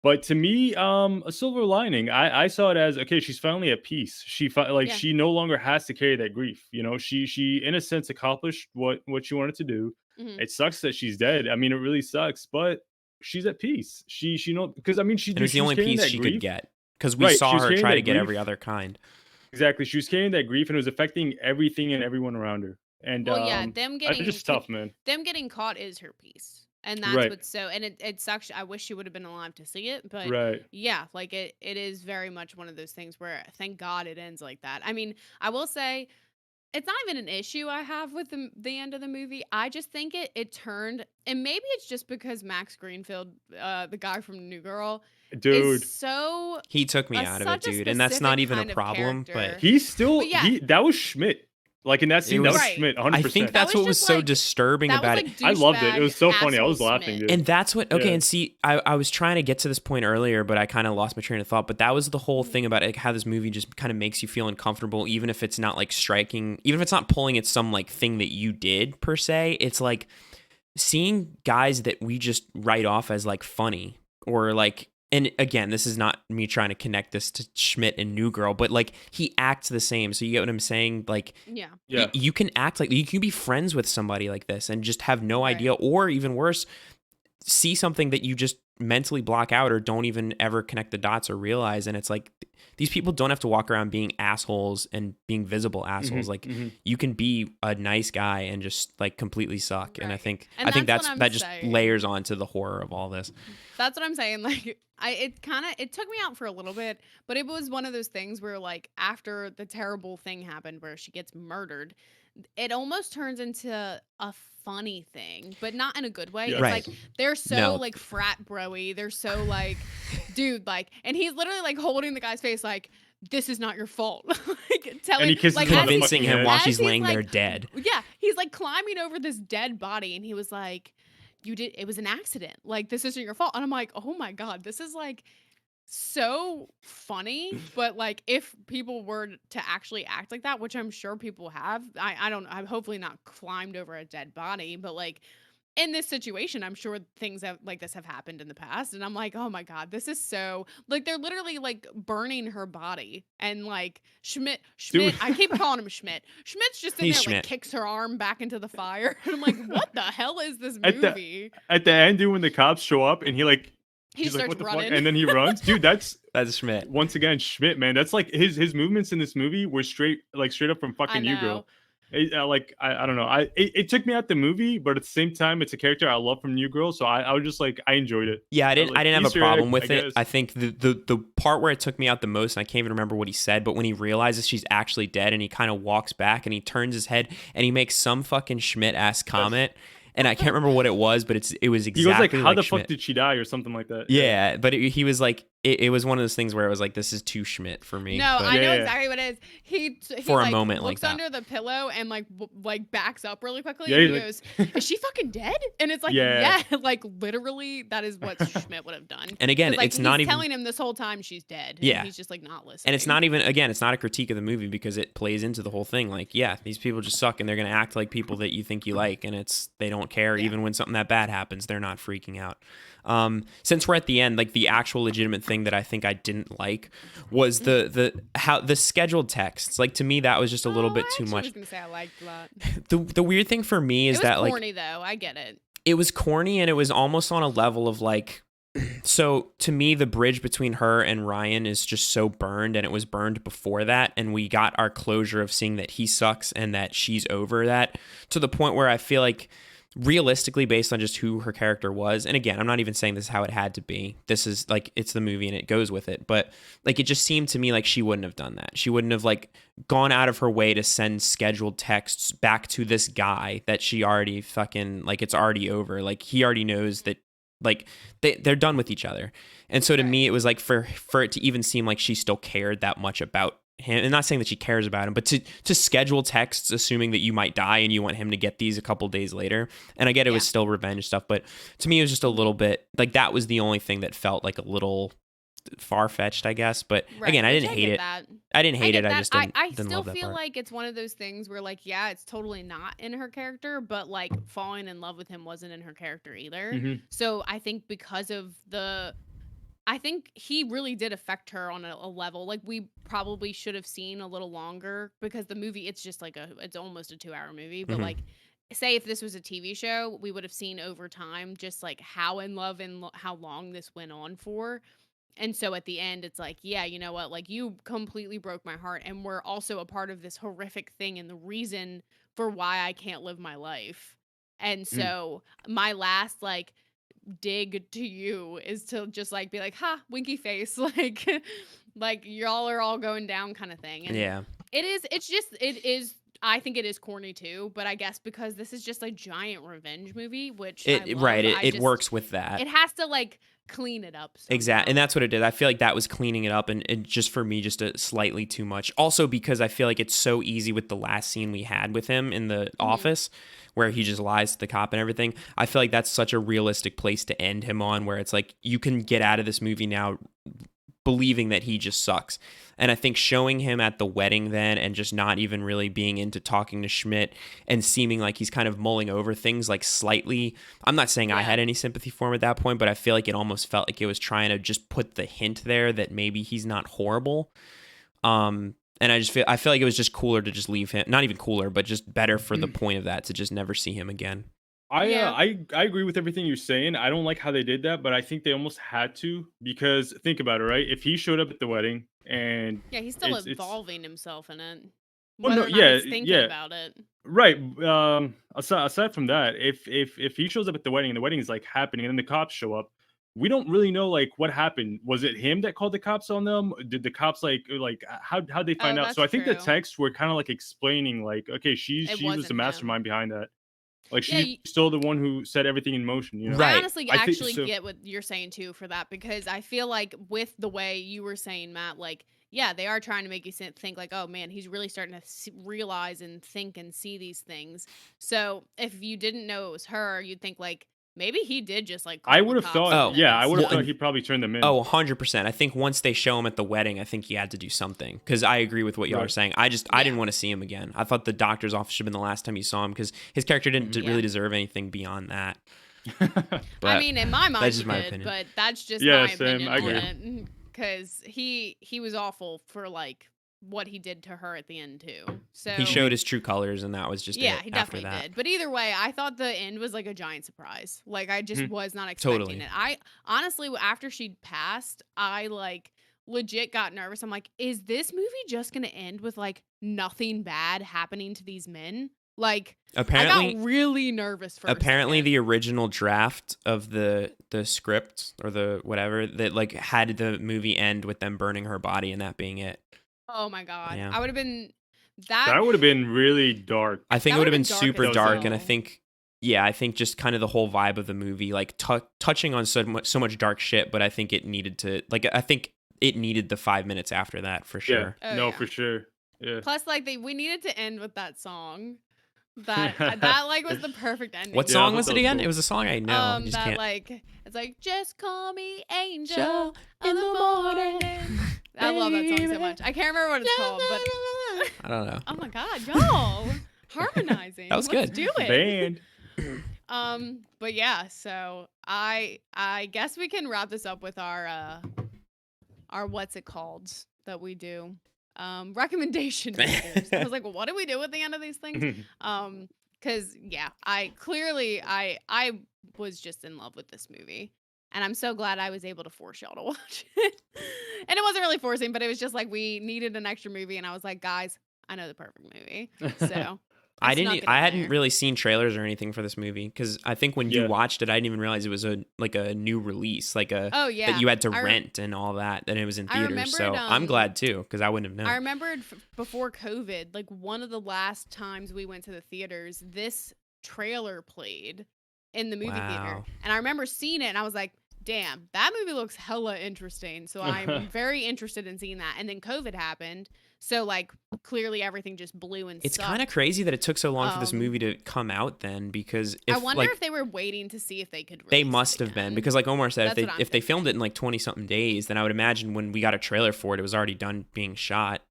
But to me, a silver lining, I saw it as, okay, she's finally at peace. She she no longer has to carry that grief. You know, she in a sense accomplished what she wanted to do. Mhm. It sucks that she's dead. I mean, it really sucks, but she's at peace. She know, because I mean, And it was the only carrying piece that she grief. could get, because we Right, she saw was her carrying try that to get grief. every other kind. Exactly, she was carrying that grief, and it was affecting everything and everyone around her. And Well, yeah, it's just tough, man. them getting caught is her piece. And that's Right. what's so, and it sucks. I wish she would have been alive to see it, but Right. yeah, like it is very much one of those things where thank God it ends like that. I mean, I will say it's not even an issue I have with the end of the movie. I just think it turned, and maybe it's just because Max Greenfield, the guy from New Girl, Dude, is so He took me out of it, such a dude, and that's not specific even kind a of problem. But character. he's still But yeah. that was Schmidt. Like in that scene, that was Right. Schmidt, 100%. I think that's was what was just, so like, disturbing that about was, it. like, I loved it. It was so funny. I was douchebag laughing, asshole dude. And that's what, okay, Yeah. and see, I was trying to get to this point earlier, but I kind of lost my train of thought. But that was the whole thing about it, how this movie just kind of makes you feel uncomfortable, even if it's not like striking, even if it's not pulling at some like thing that you did per se. It's like seeing guys that we just write off as like funny or like, and again, this is not me trying to connect this to Schmidt and New Girl, but like he acts the same. So you get what I'm saying? Like, Yeah. Yeah. you can act like you can be friends with somebody like this and just have no Right. idea, or even worse, see something that you just mentally block out or don't even ever connect the dots or realize. And it's like these people don't have to walk around being assholes and being visible assholes. Like you can be a nice guy and just like completely suck. And I Right. think And that's that's what I'm that just saying. layers onto the horror of all this. That's what I'm saying. Like, it took me out for a little bit, but it was one of those things where, like, after the terrible thing happened where she gets murdered, it almost turns into a funny thing, but not in a good way. Yeah. It's Right. like they're so No. like frat bro-y. They're so like, dude, like, and he's literally like holding the guy's face, like, this is not your fault. Like telling, he kisses like, him on as the he's- Convincing him head. while as she's he's, laying there like, dead. Yeah, he's like climbing over this dead body, and he was like, it was an accident. Like, this isn't your fault. And I'm like, oh my God, this is like so funny. But like, if people were to actually act like that, which I'm sure people have, I don't, I've hopefully not climbed over a dead body, but like in this situation, I'm sure things like this have happened in the past. And I'm like, oh my God, this is so, like, they're literally like burning her body. And like Schmidt, Dude. I keep calling him Schmidt. Schmidt's just in He's there, Schmidt. like, kicks her arm back into the fire. And I'm like, what the hell is this At the- movie? At the end, dude, when the cops show up and He he's like, starts what the running. fuck? And then he runs. Dude, that's That's Schmidt. once again Schmidt, man. That's like his movements in this movie were straight up from fucking New Girl. I don't know. It took me out the movie, but at the same time, it's a character I love from New Girl, so I was just like, I enjoyed it. Yeah, I didn't like, have a Easter problem egg, with I it. guess. I think the part where it took me out the most, and I can't even remember what he said, but when he realizes she's actually dead and he kind of walks back and he turns his head and he makes some fucking Schmidt-ass comment. and I can't remember what it was, but it was He exactly goes like, "How the Schmidt. fuck did she die?" or something like that. Yeah, but he was like, it was one of those things where I was like, this is too Schmidt for me. No, but I know Yeah. exactly what it is. He For a like, moment like looks that. under the pillow and like backs up really quickly Yeah, and he he's goes, "Is she fucking dead?" And it's like, Yeah. yeah, like literally that is what Schmidt would have done. And again, 'Cause, like, it's he's not even telling him this whole time she's dead. Yeah. And he's just like not listening. And it's not even, again, it's not a critique of the movie because it plays into the whole thing. Like, yeah, these people just suck and they're going to act like people that you think you like. And they don't care. Yeah. Even when something that bad happens, they're not freaking out. Since we're at the end, like the actual legitimate thing that I think I didn't like was the scheduled texts. Like to me, that was just a little bit too much. I was gonna say I liked that. The weird thing for me is It was that corny though. I get it. it was corny and it was almost on a level of like, so to me, the bridge between her and Ryan is just so burned, and it was burned before that. And we got our closure of seeing that he sucks and that she's over that, to the point where I feel like realistically, based on just who her character was, and again, I'm not even saying this is how it had to be. This is like, it's the movie and it goes with it. But like, it just seemed to me like she wouldn't have done that. She wouldn't have like gone out of her way to send scheduled texts back to this guy that she already fucking, like, it's already over. Like he already knows that, like, they're done with each other. And so to me, it was like for it to even seem like she still cared that much about him, and not saying that she cares about him, but to schedule texts assuming that you might die and you want him to get these a couple days later. And I get it was still revenge stuff, but to me it was just a little bit like, that was the only thing that felt like a little far-fetched, I guess. But again, I didn't hate it. I didn't hate it. I just didn't still love that feel part. like it's one of those things where like, yeah, it's totally not in her character, but like falling in love with him wasn't in her character either. Mhm. So I think because of I think he really did affect her on a level. Like we probably should have seen a little longer, because the movie, it's just like it's almost a 2-hour movie. But Mhm. like, say if this was a TV show, we would have seen over time just like how in love and how long this went on for. And so at the end, it's like, yeah, you know what? Like you completely broke my heart, and we're also a part of this horrific thing and the reason for why I can't live my life. And so my last like dig to you is to just like be like, ha, winky face, like y'all are all going down kind of thing. And Yeah. it is I think it is corny too, but I guess because this is just a giant revenge movie, which I love, Right, I it just- works with that. It has to like clean it up somehow. Exactly, and that's what it did. I feel like that was cleaning it up, and just for me, just a slightly too much. Also, because I feel like it's so easy with the last scene we had with him in the office, where he just lies to the cop and everything. I feel like that's such a realistic place to end him on, where it's like you can get out of this movie now believing that he just sucks. And I think showing him at the wedding then, and just not even really being into talking to Schmidt and seeming like he's kind of mulling over things like slightly, I'm not saying I had any sympathy for him at that point, but I feel like it almost felt like it was trying to just put the hint there that maybe he's not horrible. And I feel like it was just cooler to just leave him, not even cooler, but just better for the point of that, to just never see him again. I agree with everything you're saying. I don't like how they did that, but I think they almost had to, because think about it, right? If he showed up at the wedding and he's still it's- involving himself in it. Well, Whether no, or not yeah, he's thinking yeah. about it. Right. Aside from that, if he shows up at the wedding and the wedding is like happening and then the cops show up, we don't really know like what happened. Was it him that called the cops on them? Did the cops like how'd they find out? So I that's think the true. texts were kind of like explaining like, okay, she was wasn't the him. mastermind behind that. Like Yeah, she's still the one who set everything in motion, you know? Right. I honestly I think actually so. get what you're saying too for that, because I feel like with the way you were saying, Matt, like, yeah, they are trying to make you think like, oh man, he's really starting to realize and think and see these things. So if you didn't know it was her, you'd think like maybe he did just like call I the would have cops thought, on them yeah, and I would have stuff. thought he probably turned them in. Oh, 100%. I think once they show him at the wedding, I think he had to do something, because I agree with what y'all are Right. saying. I didn't want to see him again. I thought the doctor's office should have been the last time you saw him, because his character didn't really deserve anything beyond that. I But mean, in my mind, that's he just my did, opinion. but that's just Yeah, my same, opinion I on agree. it. Because he was awful for like what he did to her at the end too. So he showed his true colors, and that was just yeah, it he after definitely that. did. But either way, I thought the end was like a giant surprise. Like I just was not expecting Totally. it. I honestly, after she'd passed, I like legit got nervous. I'm like, is this movie just gonna end with like nothing bad happening to these men? Like I Apparently, got really nervous for apparently a second. the original draft of the script, or the whatever, that like had the movie end with them burning her body and that being it. Oh my god, Yeah. I would have been That would have been really dark. I think That it would have would've been been dark super as dark, and I hell. think yeah, I think just kind of the whole vibe of the movie, like touching on so much dark shit, but I think it needed to, like, I think it needed the 5 minutes after that for Yeah, sure. Oh, no, yeah. for sure. Yeah. Plus, like we needed to end with that song. That like was the perfect ending. What Yeah, I song thought was that it was again? cool. It was a song I know. I just that can't. like it's like just call me Angel Angel in the morning. I love that song so baby. much. I can't remember what it's called, but I don't know. oh my god, y'all harmonizing. That was Let's good. do it. Band. But yeah, so I guess we can wrap this up with our what's it called that we do? Recommendation meters. I was like, well, what do we do at the end of these things? Because yeah, I was just in love with this movie. And I'm so glad I was able to force y'all to watch it. And it wasn't really forcing, but it was just like we needed an extra movie, and I was like, guys, I know the perfect movie. So I snuck it in hadn't there. really seen trailers or anything for this movie because I think when you Yeah. watched it, I didn't even realize it was a new release, like Oh yeah, that you had to I re- rent and all that, and it was in I theaters. So remembered, I'm glad too because I wouldn't have known. I remembered before COVID, like one of the last times we went to the theaters, this trailer played in the movie theater. Wow. And I remember seeing it and I was like, damn, that movie looks hella interesting. So I'm very interested in seeing that. And then COVID happened. So like clearly everything just blew and It's sucked. kind of crazy that it took so long for this Um, movie to come out then because I wonder if they were waiting to see if they could they release must it have been again. because like Omar said, That's what I'm if they filmed it thinking. in like 20 something days, then I would imagine when we got a trailer for it, it was already done being shot.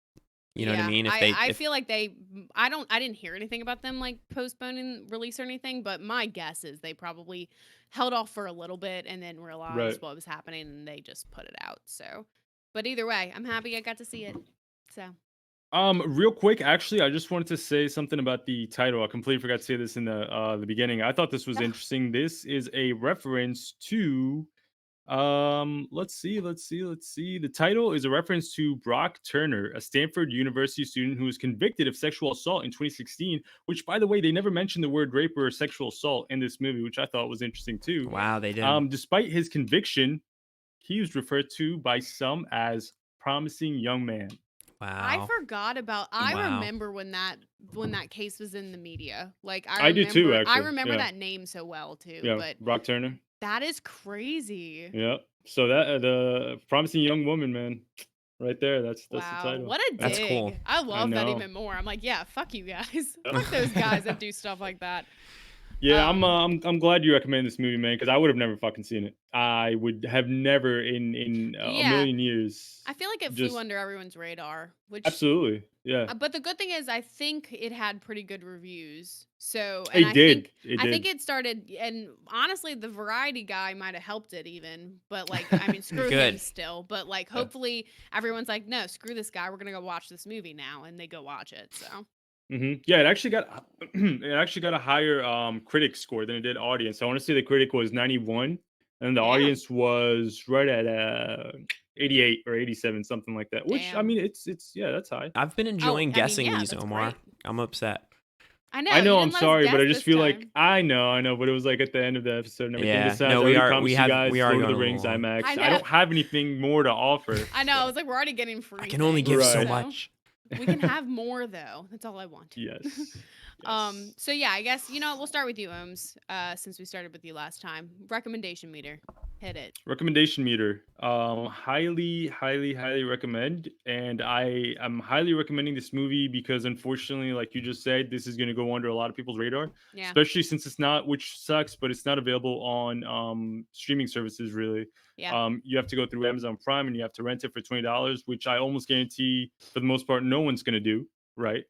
You know what I mean? I feel like I didn't hear anything about them like postponing release or anything, but my guess is they probably held off for a little bit and then realized Right. what was happening and they just put it out. So, but either way, I'm happy I got to see it. So, Real quick, actually, I just wanted to say something about the title. I completely forgot to say this in the beginning. I thought this was Ah. interesting. This is a reference to let's see. The title is a reference to Brock Turner, a Stanford University student who was convicted of sexual assault in 2016, which by the way, they never mentioned the word rape or sexual assault in this movie, which I thought was interesting too. wow, they did. Despite his conviction, he was referred to by some as promising young man. I Wow. forgot about. Wow. remember when that case was in the media. Like I do too, I actually, remember yeah. that name so well too. Yeah, But Brock Turner. that is crazy. Yeah. So that the promising young woman, man, right there. That's the Wow, title. what a dig! That's cool. I love that know. even more. I'm like, yeah, fuck you guys. Fuck those guys that do stuff like that. Yeah, Um, I'm glad you recommended this movie, man, because I would have never fucking seen it. I would have never in a Yeah. million years. I feel like it just flew under everyone's radar, which. absolutely, yeah. But the good thing is, I think it had pretty good reviews. So, It and did. I think it started, and honestly, the Variety guy might have helped it even. But like, I mean, screw him Good. still. But like, hopefully, everyone's like, no, screw this guy. We're gonna go watch this movie now, and they go watch it. So. Yeah, it actually got a higher critic score than it did audience. I want to say the critic was 91, and the Damn. audience was right at 88 or 87, something like that. Which I Damn. mean, it's yeah, that's high. I've been enjoying guessing yeah, these, that's Omar. great. I'm upset. I know. I know you I'm didn't let us sorry, but I guess just this feel like time. I know, but it was like at the end of the episode and everything. Yeah, Besides, no, I we already are- promised we you have- guys we are Lord of the going Rings along. IMAX. I I know. don't have anything more to offer. I know. I was like, we're already getting free. I can only give things, so Right. much. We can have more though. That's all I want. Yes. Yes. So yeah, I guess we'll start with you, Ohms, since we started with you last time. Recommendation meter, hit it. Recommendation meter. Highly recommend. And I am highly recommending this movie because unfortunately, like you just said, this is gonna go under a lot of people's radar. Yeah. Especially since it's not, which sucks, but it's not available on streaming services really. Yeah. You have to go through Amazon Prime and you have to rent it for $20, which I almost guarantee for the most part no one's gonna do, right?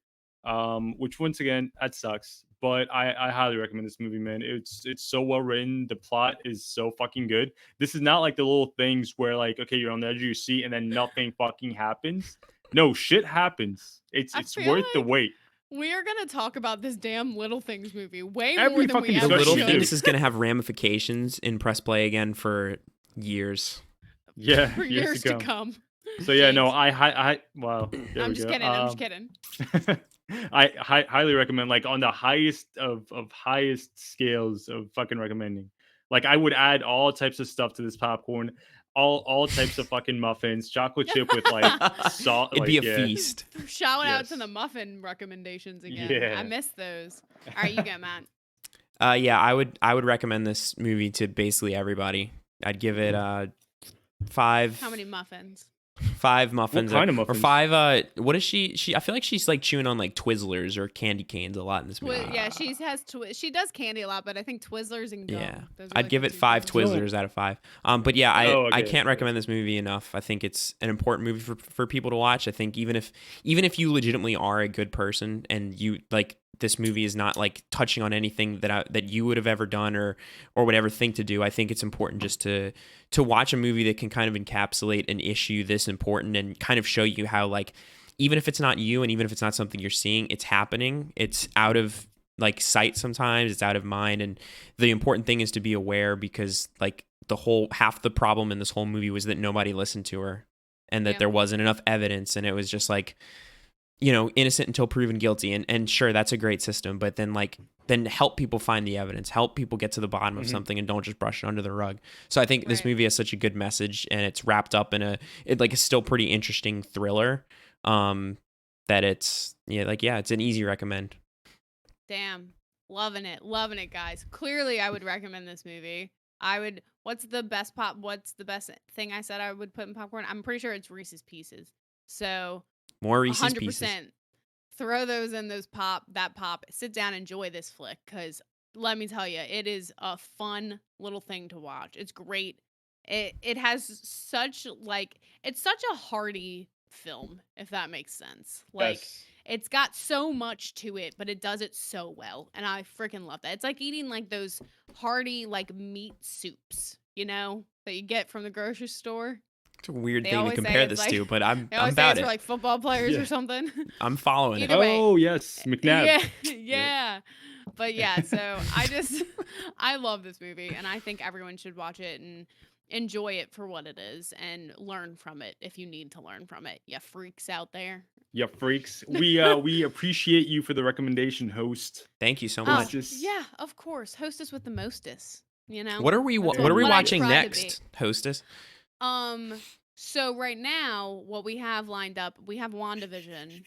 Which once again, that sucks. But I highly recommend this movie, man. It's so well written. The plot is so fucking good. This is not like the little things where like, okay, you're on the edge of your seat and then nothing fucking happens. No, shit happens. It's I feel worth the like wait. We are gonna talk about this damn Little Things movie way Every more than fucking we The ever discussion Little we should. do. Things is gonna have ramifications in press play again for years. Yeah, For years to come. So yeah, no, Jeez. wow. There I'm we just go. kidding. I'm just kidding. I highly recommend, like on the highest of highest scales of fucking recommending. Like I would add all types of stuff to this popcorn, all types of fucking muffins, chocolate chip with like salt. It'd like, be a yeah. feast. Shout out to Yes. the muffin recommendations again. Yeah. I missed those. All right, you go, Matt. Yeah, I would recommend this movie to basically everybody. I'd give it 5. How many muffins? 5 muffins. kind of Or muffins? 5. What is she? I feel like she's like chewing on like Twizzlers or candy canes a lot in this movie. Yeah, she does candy a lot, but I think Twizzlers and gum. Yeah, Those are, I'd like, give the it two 5 things. Twizzlers out of 5. But yeah, Oh, I okay, can't okay. recommend this movie enough. I think it's an important movie for people to watch. I think even if you legitimately are a good person and you like this movie is not like touching on anything that you would have ever done or would ever think to do, I think it's important just to watch a movie that can kind of encapsulate an issue this important and kind of show you how, like, even if it's not you and even if it's not something you're seeing, it's happening. It's out of like sight sometimes, it's out of mind, and the important thing is to be aware, because like half the problem in this whole movie was that nobody listened to her and that Yeah. there wasn't enough evidence, and it was just like, innocent until proven guilty. And sure, that's a great system, but then help people find the evidence, help people get to the bottom of something, and don't just brush it under the rug. So I think this Right. movie has such a good message, and it's wrapped up in a still pretty interesting thriller. That it's it's an easy recommend. Damn. Loving it, guys. Clearly, I would recommend this movie. What's the best thing I said I would put in popcorn? I'm pretty sure it's Reese's Pieces. So More Reese's 100%. Pieces. Throw those in those pop. Sit down, enjoy this flick, because let me tell you, it is a fun little thing to watch. It's great. It has it's such a hearty film, if that makes sense. Like, Yes. it's got so much to it, but it does it so well, and I freaking love that. It's like eating like those hearty like meat soups, that you get from the grocery store. It's a weird They thing to always say compare it's this like- to, but I'm They always say about it's it. for like football players Yeah. or something. I'm following it. Either way. Oh yes, McNabb. Yeah. But yeah, so I love this movie, and I think everyone should watch it and enjoy it for what it is and learn from it if you need to learn from it. You freaks out there. Yeah, freaks. We appreciate you for the recommendation, host. Thank you so Oh, much. yeah, of course. Hostess with the mostest, What are we That's what are we what I watching try to be. next, hostess? So right now, what we have lined up, we have WandaVision.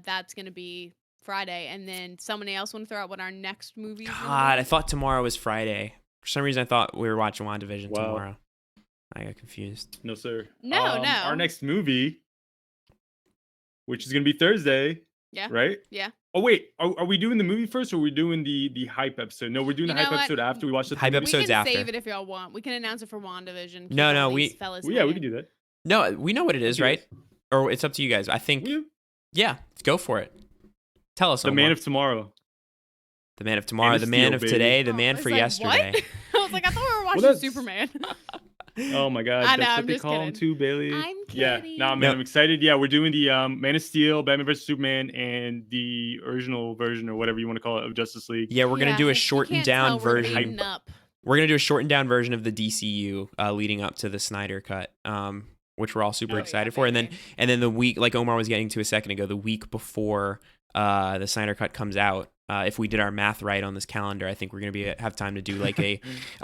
That's gonna be Friday, and then somebody else want to throw out what our next movie is. God, I thought tomorrow was Friday. For some reason, I thought we were watching WandaVision Wow. tomorrow. I got confused. No, sir. No. Our next movie, which is gonna be Thursday. Yeah. Right? Yeah. Oh wait, are we doing the movie first, or are we doing the hype episode? No, we're doing You the hype know what? episode after we watch the Hype movie? episode's we can after. save it if y'all want. We can announce it for WandaVision. Keep No, all no, these we- fellas Well, yeah, we hanging. can do that. No, we know what it is, do right? this. Or it's up to you guys. I think. We do. Yeah, go for it. Tell us. The Omar. Man of Tomorrow. The Man of Tomorrow, of the Man Steel, of baby. today, the Oh, Man I for was like, yesterday. What? I was like, I thought we were watching that's- Superman. Oh my God, I know, that's I'm what they just call him kidding. too, Bailey. I'm Yeah, kidding. nah, man, No. I'm excited. Yeah, we're doing the Man of Steel, Batman vs Superman, and the original version or whatever you want to call it of Justice League. Yeah, we're gonna do a you shortened can't down tell we're version. heating up. We're gonna do a shortened down version of the DCU leading up to the Snyder cut, which we're all super Oh, yeah, excited for. baby. And then the week, like Omar was getting to a second ago, the week before the Snyder cut comes out, if we did our math right on this calendar, I think we're gonna have time to do like a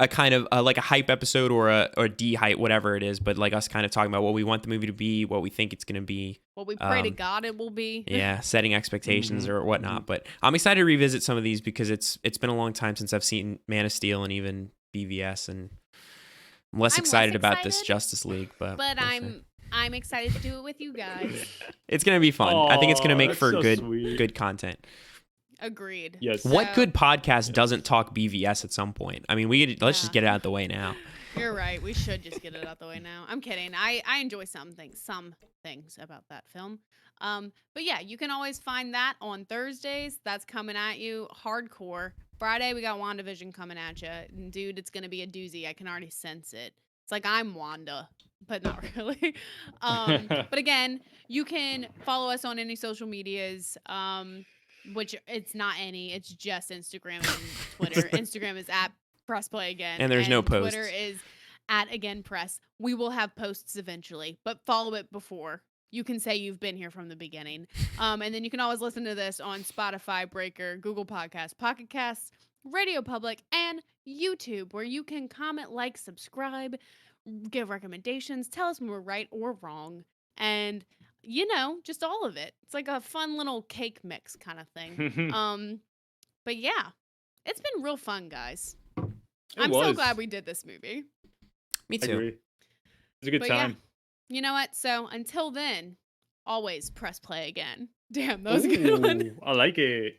kind of like a hype episode or a de-hype, whatever it is, but like us kind of talking about what we want the movie to be, what we think it's gonna be. What we pray to God it will be. Yeah, setting expectations or whatnot. But I'm excited to revisit some of these because it's been a long time since I've seen Man of Steel and even BVS, and I'm less I'm less excited about this excited, Justice League. But But we'll see. I'm excited to do it with you guys. It's gonna be fun. I think it's gonna Aw, make that's for so good sweet. content. Agreed. Yes. What So- good podcast doesn't talk BVS at some point? I mean, let's just Yeah. get it out of the way now. You're right. We should just get it out the way now. I'm kidding. I enjoy some things about that film. But yeah, you can always find that on Thursdays. That's coming at you hardcore. Friday we got WandaVision coming at you. And dude, it's gonna be a doozy. I can already sense it. It's like I'm Wanda, but not really. But again, you can follow us on any social medias. Which it's not any. It's just Instagram and Twitter. Instagram is at Press Play Again. And there's no Twitter posts. is at Again Press. We will have posts eventually, but follow it before. You can say you've been here from the beginning. And then you can always listen to this on Spotify, Breaker, Google Podcasts, Pocket Casts, Radio Public, and YouTube, where you can comment, like, subscribe, give recommendations, tell us when we're right or wrong, and just all of it. It's like a fun little cake mix kind of thing. But yeah, it's been real fun, guys. It I'm so was. glad we did this movie. Me I too. agree. It's a good But time. yeah, you know what? So until then, always press play again. Damn, that was a good one. Ooh, I like it.